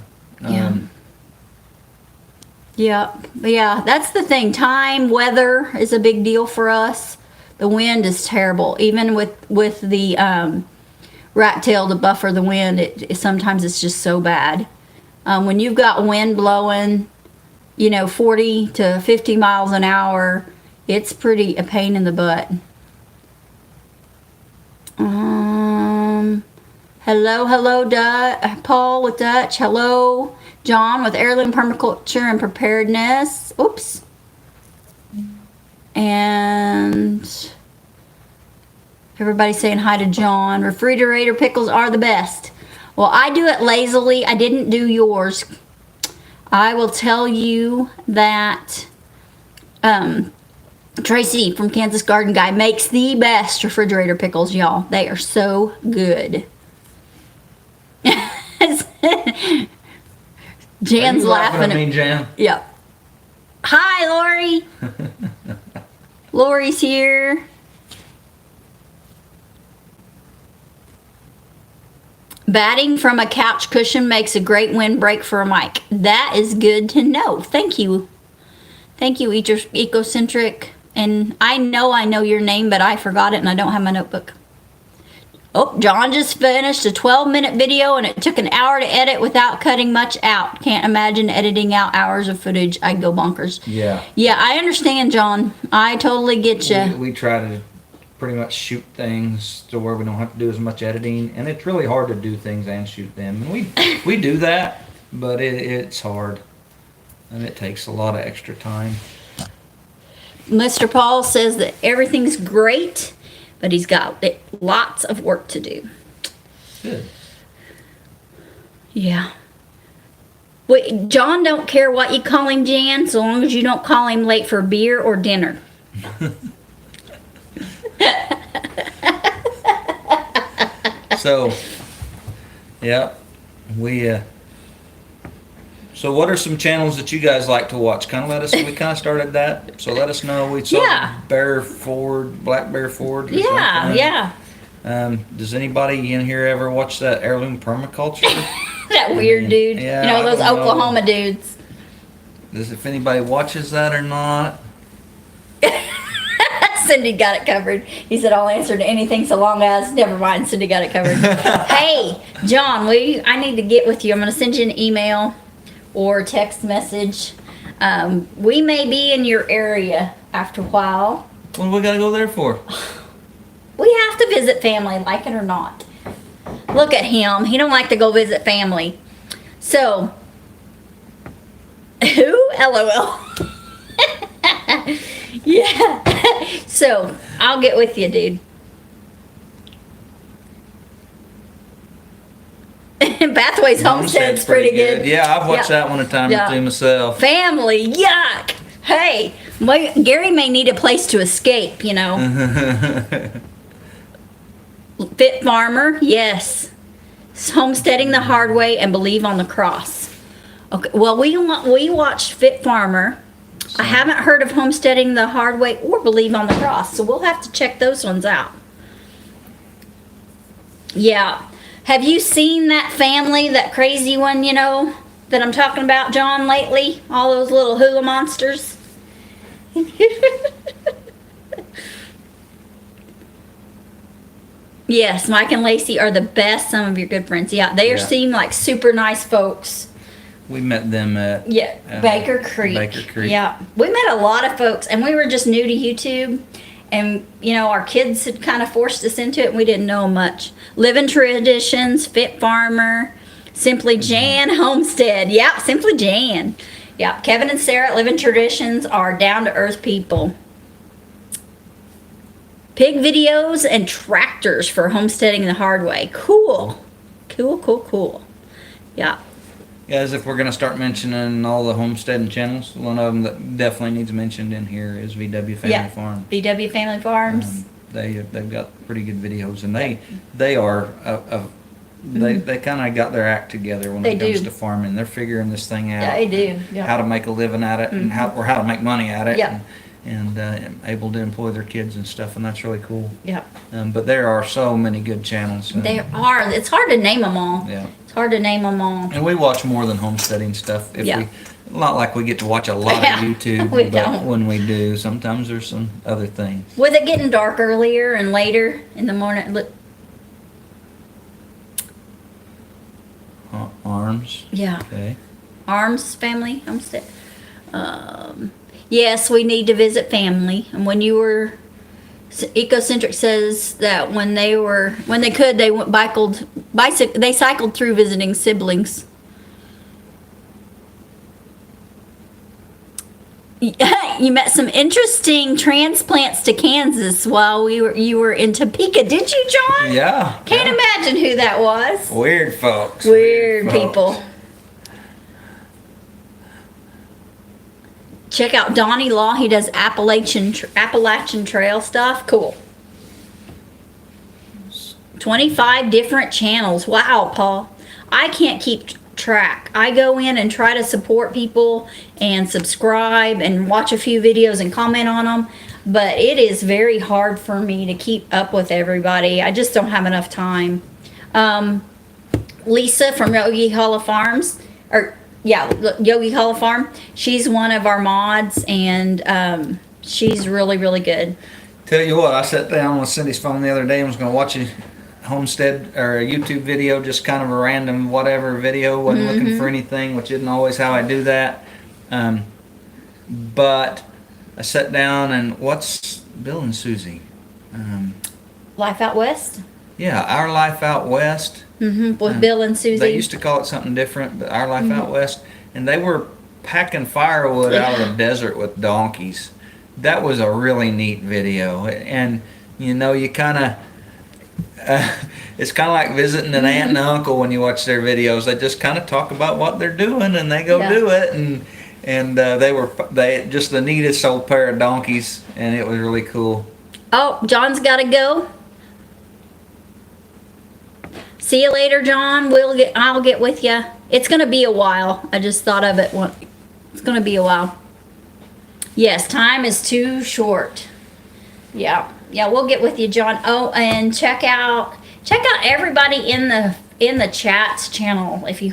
Yeah, that's the thing. Time, weather is a big deal for us. The wind is terrible. Even with the rat tail to buffer the wind, sometimes it's just so bad. When you've got wind blowing, 40 to 50 miles an hour, it's pretty a pain in the butt. Hello, Paul with Dutch. Hello, John with Heirloom Permaculture and Preparedness. Oops. And everybody's saying hi to John. Refrigerator pickles are the best. Well, I do it lazily. I didn't do yours. I will tell you that Tracy from Kansas Garden Guy makes the best refrigerator pickles, y'all. They are so good. Jan's laughing at me, Jan. Yep. Hi, Lori. Lori's here. Batting from a couch cushion makes a great windbreak for a mic. That is good to know. Thank you. Thank you, Ecocentric. And I know your name, but I forgot it and I don't have my notebook. Oh, John just finished a 12-minute video and it took an hour to edit without cutting much out. Can't imagine editing out hours of footage. I'd go bonkers. Yeah. Yeah, I understand, John. I totally get you. We try to pretty much shoot things to where we don't have to do as much editing, and it's really hard to do things and shoot them. And we do that, but it's hard, and it takes a lot of extra time. Mr. Paul says that everything's great, but he's got lots of work to do. Good. Yeah. Wait, John don't care what you call him, Jan, so long as you don't call him late for beer or dinner. So, yeah, so what are some channels that you guys like to watch? We kind of started that, so let us know. We saw Black Bear Ford or something. Yeah. Does anybody in here ever watch that Heirloom Permaculture? That weird dude. Yeah, those Oklahoma dudes. If anybody watches that or not. Cindy got it covered. He said, I'll answer to anything so long as. Never mind, Cindy got it covered. Hey, John, I need to get with you. I'm going to send you an email or text message. We may be in your area after a while. What do we got to go there for? We have to visit family, like it or not. Look at him. He don't like to go visit family. So, who? LOL. Yeah. So, I'll get with you, dude. Bathways Homestead's pretty good. Yeah, I've watched that one a time or two myself. Family, yuck. Hey, Gary may need a place to escape, Fit Farmer, yes. Homesteading the Hard Way and Believe on the Cross. Okay, well, we watched Fit Farmer. I haven't heard of Homesteading the Hard Way or Believe on the Cross, so we'll have to check those ones out. Yeah. Have you seen that family, that crazy one, that I'm talking about, John, lately? All those little hula monsters? Yes, Mike and Lacey are the best. Some of your good friends. Yeah, they seem like super nice folks. We met them at Baker Creek. Baker Creek. Yeah, we met a lot of folks, and we were just new to YouTube, and our kids had kind of forced us into it, and we didn't know much. Living Traditions, Fit Farmer, Simply Jan Homestead. Yeah, Simply Jan. Yeah, Kevin and Sarah at Living Traditions are down to earth people. Pig videos and tractors for homesteading the hard way. Cool. Cool. Yeah. Guys, if we're going to start mentioning all the homesteading channels, one of them that definitely needs mentioned in here is VW Family Farm. VW Family Farms. They've got pretty good videos, and they are they kind of got their act together when it comes to farming. They're figuring this thing out. Yeah, they do. Yeah. How to make a living at it, and how to make money at it. Yeah. And able to employ their kids and stuff, and that's really cool. Yeah. But there are so many good channels. There are. It's hard to name them all. Yeah. It's hard to name them all. And we watch more than homesteading stuff. Not like we get to watch a lot of YouTube, we but don't. when we do, sometimes there's some other things. Was it getting dark earlier and later in the morning? Look. Arms. Yeah. Okay. Arms Family Homestead. Yes, we need to visit family. And when you were, Ecocentric says that when they could, they cycled through visiting siblings. You met some interesting transplants to Kansas while you were in Topeka, did you, John? Yeah. Can't imagine who that was. Weird folks. Weird folks. people. Check out Donnie Law. He does Appalachian Trail stuff. Cool. 25 different channels. Wow, Paul. I can't keep track. I go in and try to support people and subscribe and watch a few videos and comment on them, but it is very hard for me to keep up with everybody. I just don't have enough time. Lisa from Yogi Hollow Farms, Yogi Hollow Farm, she's one of our mods, and she's really, really good. Tell you what, I sat down with Cindy's phone the other day and was going to watch a homestead or a YouTube video, just kind of a random whatever video. Wasn't looking for anything, which isn't always how I do that. But I sat down and what's Bill and Susie? Life Out West? Yeah, Our Life Out West. With Bill and Susie. They used to call it something different, but Our Life Out West. And they were packing firewood out of the desert with donkeys. That was a really neat video. And, you know, you kind of... it's kind of like visiting an aunt and uncle when you watch their videos. They just kind of talk about what they're doing and they go do it. And they just the neatest old pair of donkeys, and it was really cool. Oh, John's got to go. See you later, John. I'll get with you. It's gonna be a while. I just thought of it. It's gonna be a while. Yes, time is too short. Yeah, we'll get with you, John. Oh, and check out everybody in the chats channel if you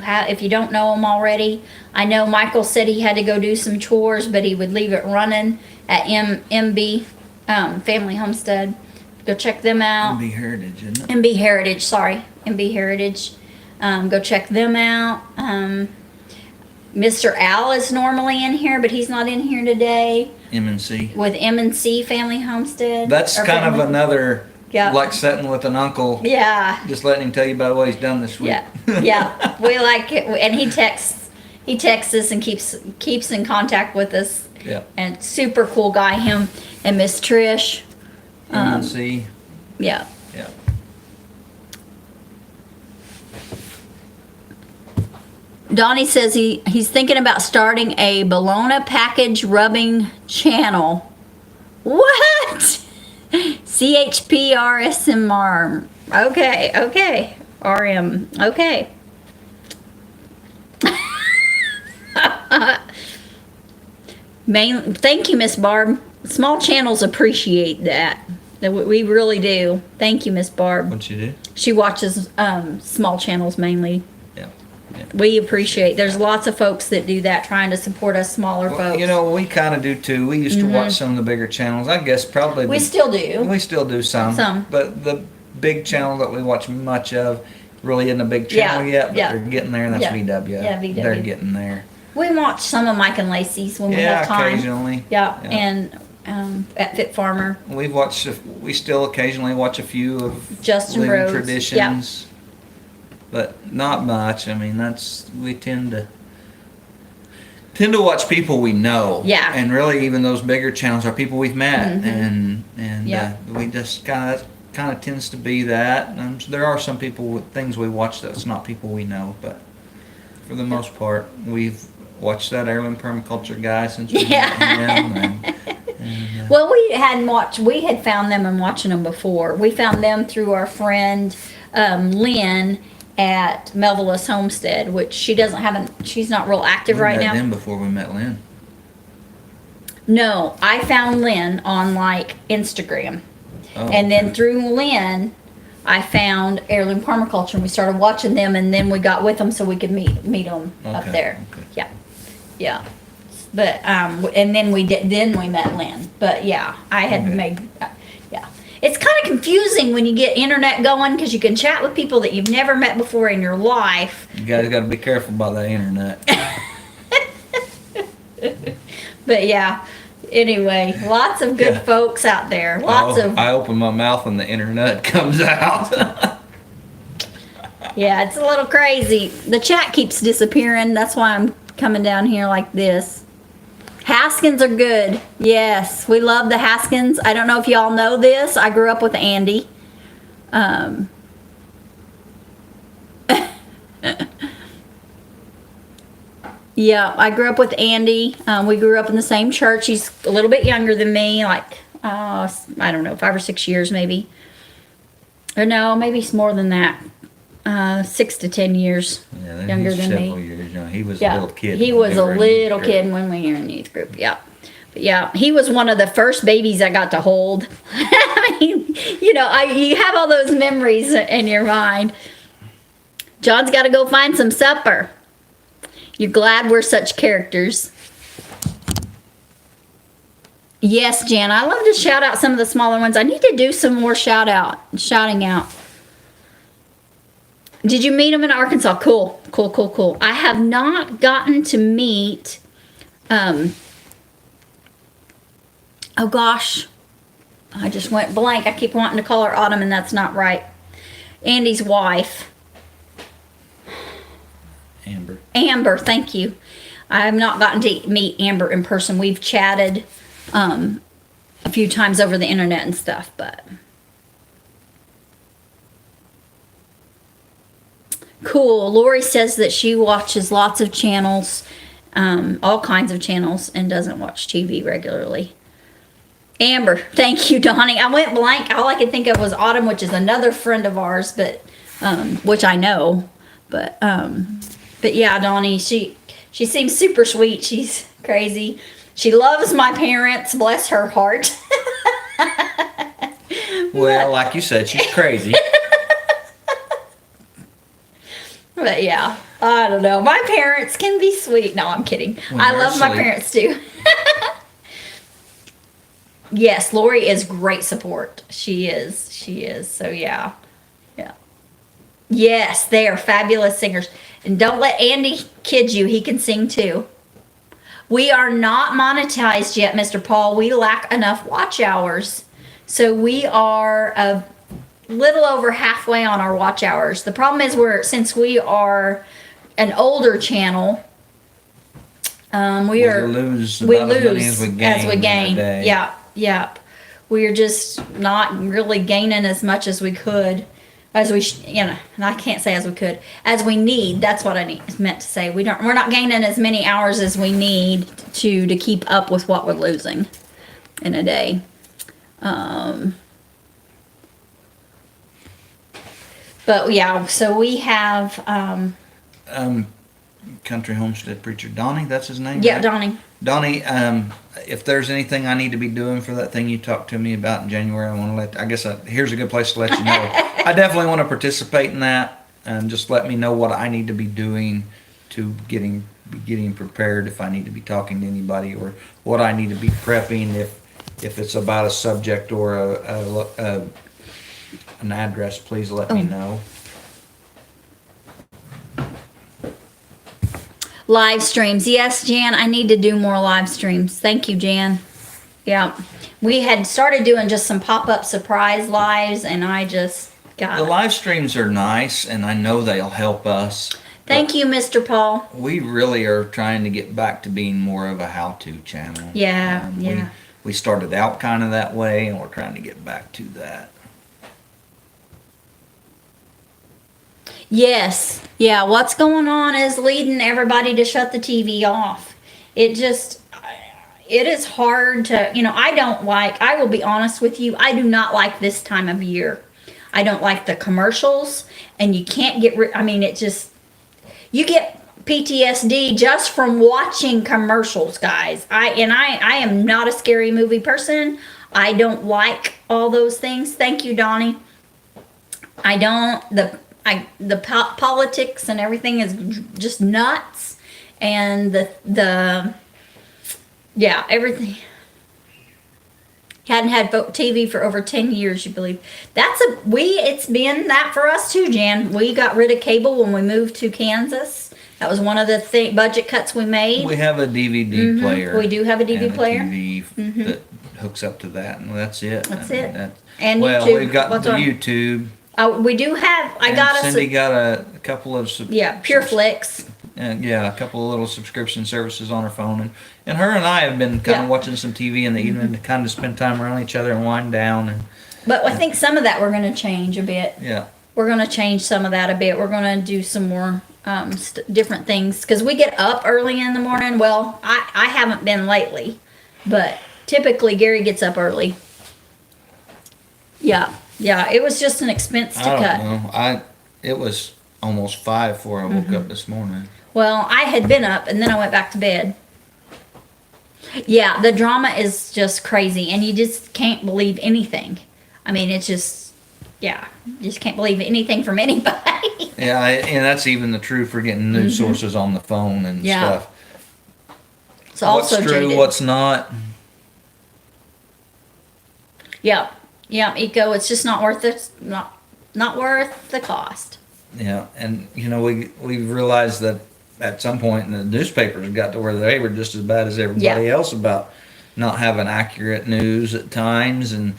don't know them already. I know Michael said he had to go do some chores, but he would leave it running at MB Family Homestead. Go check them out. MB Heritage, isn't it? MB Heritage, sorry, MB Heritage. Go check them out. Mr. Al is normally in here, but he's not in here today. M&C. With M&C Family Homestead. That's kind of another, like sitting with an uncle. Yeah. Just letting him tell you about what he's done this week. Yeah. We like it, and he texts us and keeps in contact with us. Yeah. And super cool guy, him and Miss Trish. M&C. Yeah. Yeah. Donnie says he's thinking about starting a Bologna package rubbing channel. What? CHPRSMR. Okay. RM. Okay. Thank you, Miss Barb. Small channels appreciate that. We really do. Thank you, Miss Barb. What'd you do? She watches small channels mainly. Yeah. We appreciate. There's lots of folks that do that, trying to support us smaller folks. You know, we kind of do too. We used to watch some of the bigger channels. I guess probably we still do. We still do some. But the big channel that we watch much of really isn't a big channel yet. But they're getting there, and that's VW. Yeah, VW. They're getting there. We watch some of Mike and Lacey's when we have time. Occasionally. Yeah, and at Fit Farmer. We still occasionally watch a few of Justin Living Rhodes. Traditions. But not much. I mean, we tend to watch people we know. Yeah. And really, even those bigger channels are people we've met, and we just kind of tends to be that. There are some people with things we watch that's not people we know, but for the most part, we've watched that Heirloom Permaculture guy since we met him. Well, we had found them and watching them before. We found them through our friend Lynn at Melvillus Homestead, which she's not real active right now. We met them before we met Lynn. No, I found Lynn on like Instagram. Oh, and then through Lynn, I found Heirloom Permaculture, and we started watching them, and then we got with them so we could meet them up there. Okay. Yeah. But and then we met Lynn. But yeah, I had made. It's kind of confusing when you get internet going, because you can chat with people that you've never met before in your life. You guys got to be careful about that internet. But yeah, anyway, lots of good folks out there. I open my mouth and the internet comes out. Yeah, it's a little crazy. The chat keeps disappearing. That's why I'm coming down here like this. Haskins are good. Yes, we love the Haskins. I don't know if y'all know this. I grew up with Andy. Yeah, I grew up with Andy. We grew up in the same church. He's a little bit younger than me, like, I don't know, 5 or 6 years maybe. Or no, maybe it's more than that. 6 to 10 years Yeah, younger he's than several me. years. You know, he was a Yeah, little kid. he when was we a were in little youth kid group. when we were in youth group. Yeah, but yeah, he was one of the first babies I got to hold. I mean, you know, you have all those memories in your mind. John's got to go find some supper. You're glad we're such characters. Yes, Jan, I love to shout out some of the smaller ones. I need to do some more shouting out. Did you meet him in Arkansas? Cool, cool, cool, cool. I have not gotten to meet, oh gosh, I just went blank. I keep wanting to call her Autumn, and that's not right. Andy's wife. Amber, thank you. I have not gotten to meet Amber in person. We've chatted a few times over the internet and stuff, but cool. Lori says that she watches lots of channels, all kinds of channels, and doesn't watch TV regularly. Amber, thank you, Donnie. I went blank. All I could think of was Autumn, which is another friend of ours, but which I know, but yeah, Donnie, she seems super sweet. She's crazy. She loves my parents. Bless her heart. Well, like you said, she's crazy. But yeah, I don't know. My parents can be sweet. No, I'm kidding. When I they're love my asleep. parents too. Yes, Lori is great support. She is. So yeah. Yeah. Yes, they are fabulous singers. And don't let Andy kid you. He can sing too. We are not monetized yet, Mr. Paul. We lack enough watch hours. So we are a little over halfway on our watch hours. The problem is since we are an older channel, we lose we about as many lose as we gain in a day. Yeah. We are just not really gaining as much as we could. As we, and I can't say as we could, as we need. That's what I meant to say. We're not gaining as many hours as we need to keep up with what we're losing in a day. But yeah, so we have, Country Homestead Preacher Donnie, that's his name. yeah, right? Donnie. Donnie, if there's anything I need to be doing for that thing you talked to me about in January, here's a good place to let you know. I definitely want to participate in that, and just let me know what I need to be doing to getting prepared if I need to be talking to anybody, or what I need to be prepping if it's about a subject or an address. Please let me know. Live streams. Yes, Jan, I need to do more live streams. Thank you, Jan. Yeah. We had started doing just some pop-up surprise lives, and I just got The live streams are nice, and I know they'll help us. Thank you, Mr. Paul. We really are trying to get back to being more of a how-to channel. Yeah, yeah. We started out kind of that way, and we're trying to get back to that. Yes. Yeah, what's going on is leading everybody to shut the TV off. It is hard to, I will be honest with you, I do not like this time of year. I don't like the commercials, and you can't get you get PTSD just from watching commercials, guys. I am not a scary movie person. I don't like all those things. Thank you, Donnie. The politics and everything is just nuts, and everything. Hadn't had TV for over 10 years, you believe. It's been that for us too, Jan. We got rid of cable when we moved to Kansas. That was one of the budget cuts we made. We have a DVD player. We do have a DVD and player. TV that hooks up to that, and that's it. That's I mean, it. And well, YouTube. we've got What's the on? YouTube. We do have. Cindy got a couple of. Pure Flicks. And yeah, a couple of little subscription services on her phone, and her and I have been kind Yeah. Mm-hmm. of watching some TV in the evening to kind of spend time around each other and wind down, and But I think some of that we're going to change a bit. yeah. We're going to change some of that a bit. We're going to do some more different things because we get up early in the morning. Well, I haven't been lately, but typically Gary gets up early. Yeah, it was just an expense to I cut. don't know. It was almost 5 before I woke up this morning. Well, I had been up and then I went back to bed. Yeah, the drama is just crazy and you just can't believe anything. I mean, it's just, yeah, you just can't believe anything from anybody. Yeah, and that's even the truth for getting news sources on the phone and Yeah. stuff. It's also What's true, jaded. what's not. Yeah, Eco, it's just not worth it. Not worth the cost. Yeah, and we realized that at some point the newspapers got to where they were just as bad as everybody else about not having accurate news at times, and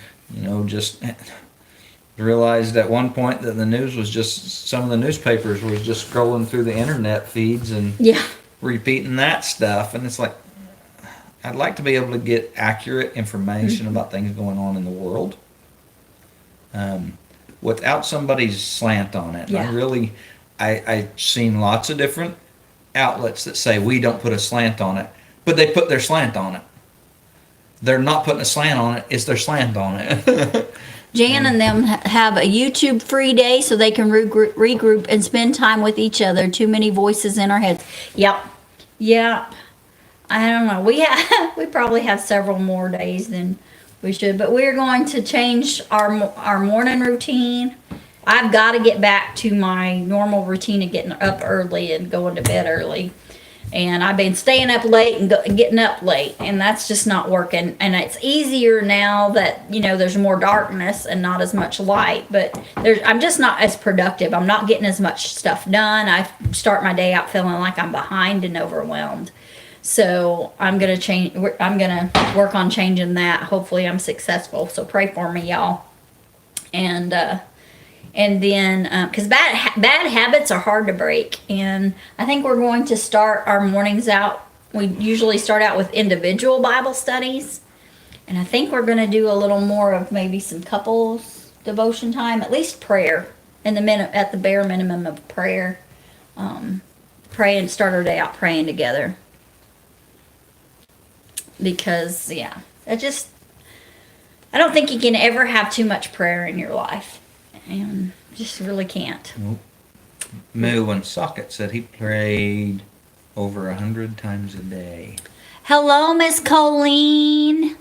just realized at one point that the news was just some of the newspapers was just scrolling through the internet feeds and Yeah, repeating that stuff, and it's like I'd like to be able to get accurate information about things going on in the world. Without somebody's slant on it. Yeah. I've seen lots of different outlets that say we don't put a slant on it, but they put their slant on it. They're not putting a slant on it, it's their slant on it. Jan and them have a YouTube free day so they can regroup and spend time with each other. Too many voices in our heads. Yep. I don't know. We probably have several more days than we should, but we're going to change our morning routine. I've got to get back to my normal routine of getting up early and going to bed early. And I've been staying up late and getting up late, and that's just not working. And it's easier now that there's more darkness and not as much light. But I'm just not as productive. I'm not getting as much stuff done. I start my day out feeling like I'm behind and overwhelmed. So I'm gonna change. I'm gonna work on changing that. Hopefully, I'm successful. So pray for me, y'all. And then because bad habits are hard to break, and I think we're going to start our mornings out. We usually start out with individual Bible studies, and I think we're going to do a little more of maybe some couples devotion time, at least prayer, at the bare minimum of prayer. Pray and start our day out praying together. Because I don't think you can ever have too much prayer in your life. And just really can't. Nope. Moo and Socket said he prayed over 100 times a day. Hello, Miss Colleen.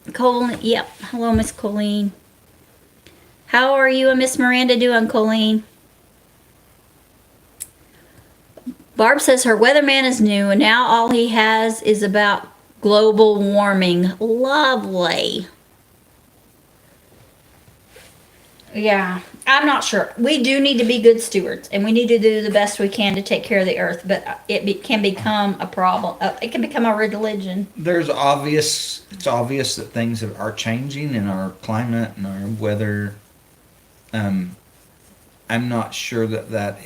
Yep. Hello, Miss Colleen. How are you and Miss Miranda doing, Colleen? Barb says her weatherman is new, and now all he has is about global warming. Lovely. Yeah, I'm not sure. We do need to be good stewards, and we need to do the best we can to take care of the earth, but can become a problem. It can become a religion. It's obvious that things are changing in our climate and our weather. I'm not sure that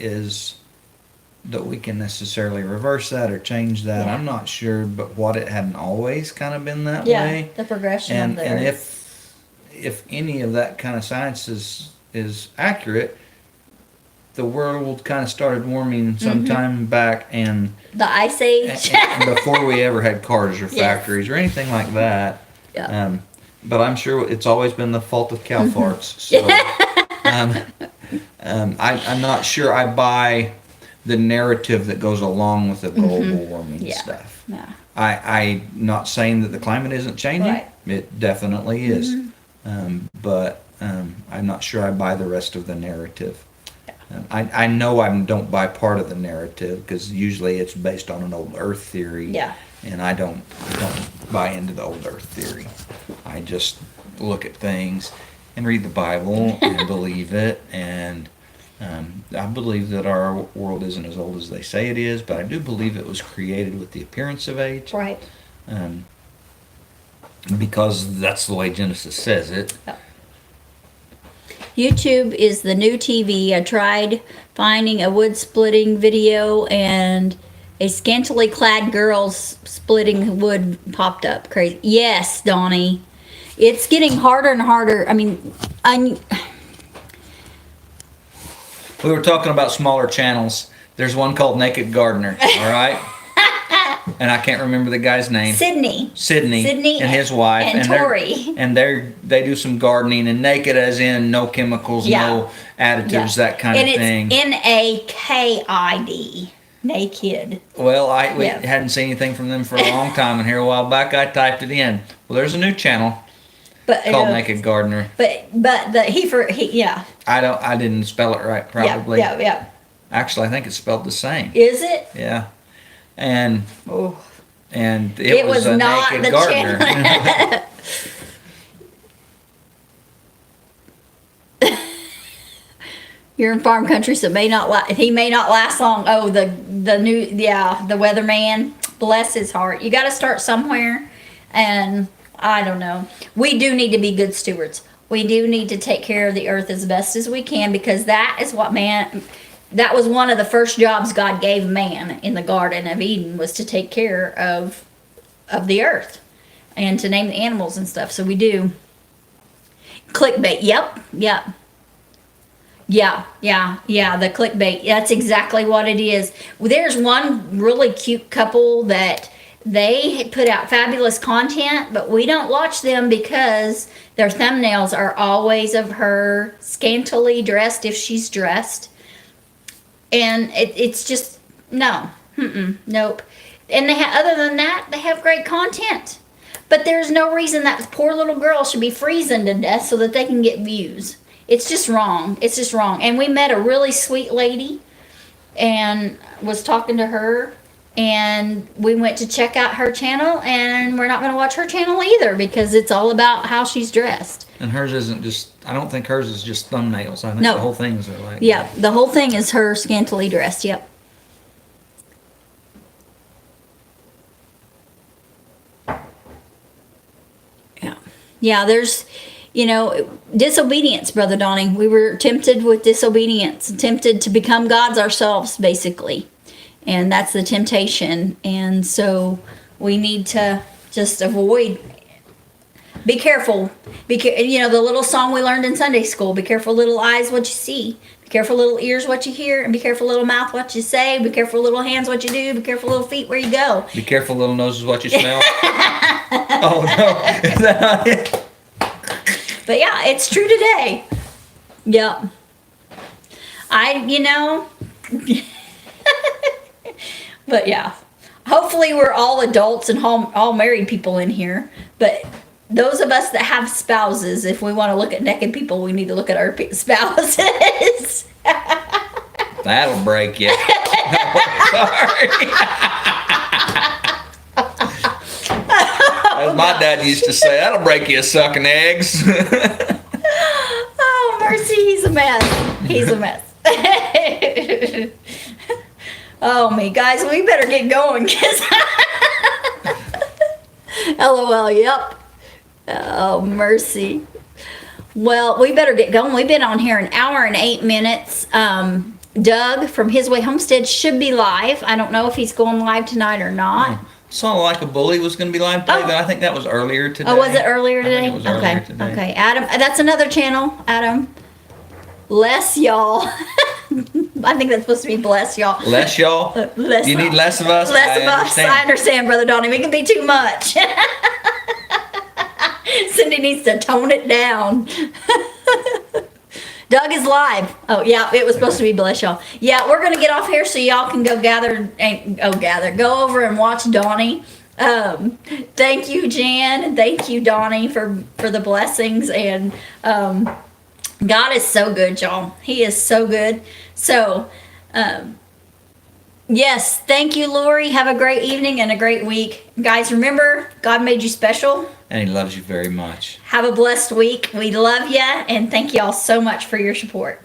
we can necessarily reverse that or change that. Yeah. I'm not sure, but what it hadn't always kind of been that Yeah, way. the progression And of the and earth. if any of that kind of science is accurate, the world kind of started warming sometime back and The Ice Age. and before we ever had cars or Yes. factories or anything like that. Yeah. But I'm sure it's always been the fault of cow farts. So I'm not sure I buy the narrative that goes along with the global warming Yeah. stuff. Yeah. I'm not saying that the climate isn't changing. Right. It definitely is. But I'm not sure I buy the rest of the narrative. I know I don't buy part of the narrative because usually it's based on an old Earth theory. Yeah. And I don't buy into the old Earth theory. I just look at things and read the Bible and believe it. And I believe that our world isn't as old as they say it is, but I do believe it was created with the appearance of age. Right. Because that's the way Genesis says it. YouTube is the new TV. I tried finding a wood splitting video and a scantily clad girl splitting wood popped up. Crazy. Yes, Donnie. It's getting harder and harder. I mean, We were talking about smaller channels. There's one called Naked Gardener, all right? And I can't remember the guy's name. Sydney And his wife. and Tori. They do some gardening, and naked as in no chemicals, no additives, that kind of thing. And it's NAKID. Naked. Well, we hadn't seen anything from them for a long time, and here a while back I typed it in. Well, there's a new channel called Naked Gardener. But I didn't spell it right, probably. Yeah. Actually, I think it's spelled the same. Is it? Yeah. And Oh. and it was a not naked the gardener. channel. You're in farm country, so he may not last long. Oh, the weatherman. Bless his heart. You got to start somewhere, and I don't know. We do need to be good stewards. We do need to take care of the earth as best as we can, because that is what that was one of the first jobs God gave man in the Garden of Eden, was to take care of the earth and to name the animals and stuff. So we do. Clickbait. Yep. Yeah, the clickbait. That's exactly what it is. There's one really cute couple that they put out fabulous content, but we don't watch them because their thumbnails are always of her scantily dressed, if she's dressed. And it's just, no. Nope. And other than that, they have great content. But there's no reason that poor little girl should be freezing to death so that they can get views. It's just wrong. It's just wrong. And we met a really sweet lady and was talking to her, and we went to check out her channel, and we're not going to watch her channel either because it's all about how she's dressed. And hers isn't just, I don't think hers is just thumbnails. I think No. the whole things are like. Yeah, the whole thing is her scantily dressed. Yep. Yeah, there's, disobedience, Brother Donnie. We were tempted with disobedience, tempted to become gods ourselves, basically. And that's the temptation. And so we need to just avoid. Be careful. The little song we learned in Sunday school. Be careful, little eyes, what you see. Be careful, little ears, what you hear. And be careful, little mouth, what you say. Be careful, little hands, what you do. Be careful, little feet, where you go. Be careful, little noses, what you smell. Oh, no. Is that not it? But yeah, it's true today. Yep. But yeah. Hopefully we're all adults and all married people in here. But those of us that have spouses, if we want to look at naked people, we need to look at our spouses. That'll break you. Sorry. As my dad used to say, that'll break you sucking eggs. Oh, mercy, he's a mess. He's a mess. Oh, me. Guys, we better get going. LOL, yep. Oh, mercy. Well, we better get going. We've been on here an hour and 8 minutes. Doug from His Way Homestead should be live. I don't know if he's going live tonight or not. Saw Like a Bully was going to be live today, but I think that was earlier today. Oh, was it earlier today? I think it was earlier today. Okay. Adam, that's another channel. Adam, bless y'all. I think that's supposed to be bless y'all. Less y'all? Less You need less of us? Less of us. understand. I understand, Brother Donnie. We can be too much. Cindy needs to tone it down. Doug is live. Oh, yeah, it was supposed to be bless y'all. Yeah, we're going to get off here so y'all can go go over and watch Donnie. Thank you, Jan, and thank you, Donnie, for the blessings. And God is so good, y'all. He is so good. So, yes, thank you, Lori. Have a great evening and a great week. Guys, remember, God made you special. And he loves you very much. Have a blessed week. We love you, and thank you all so much for your support.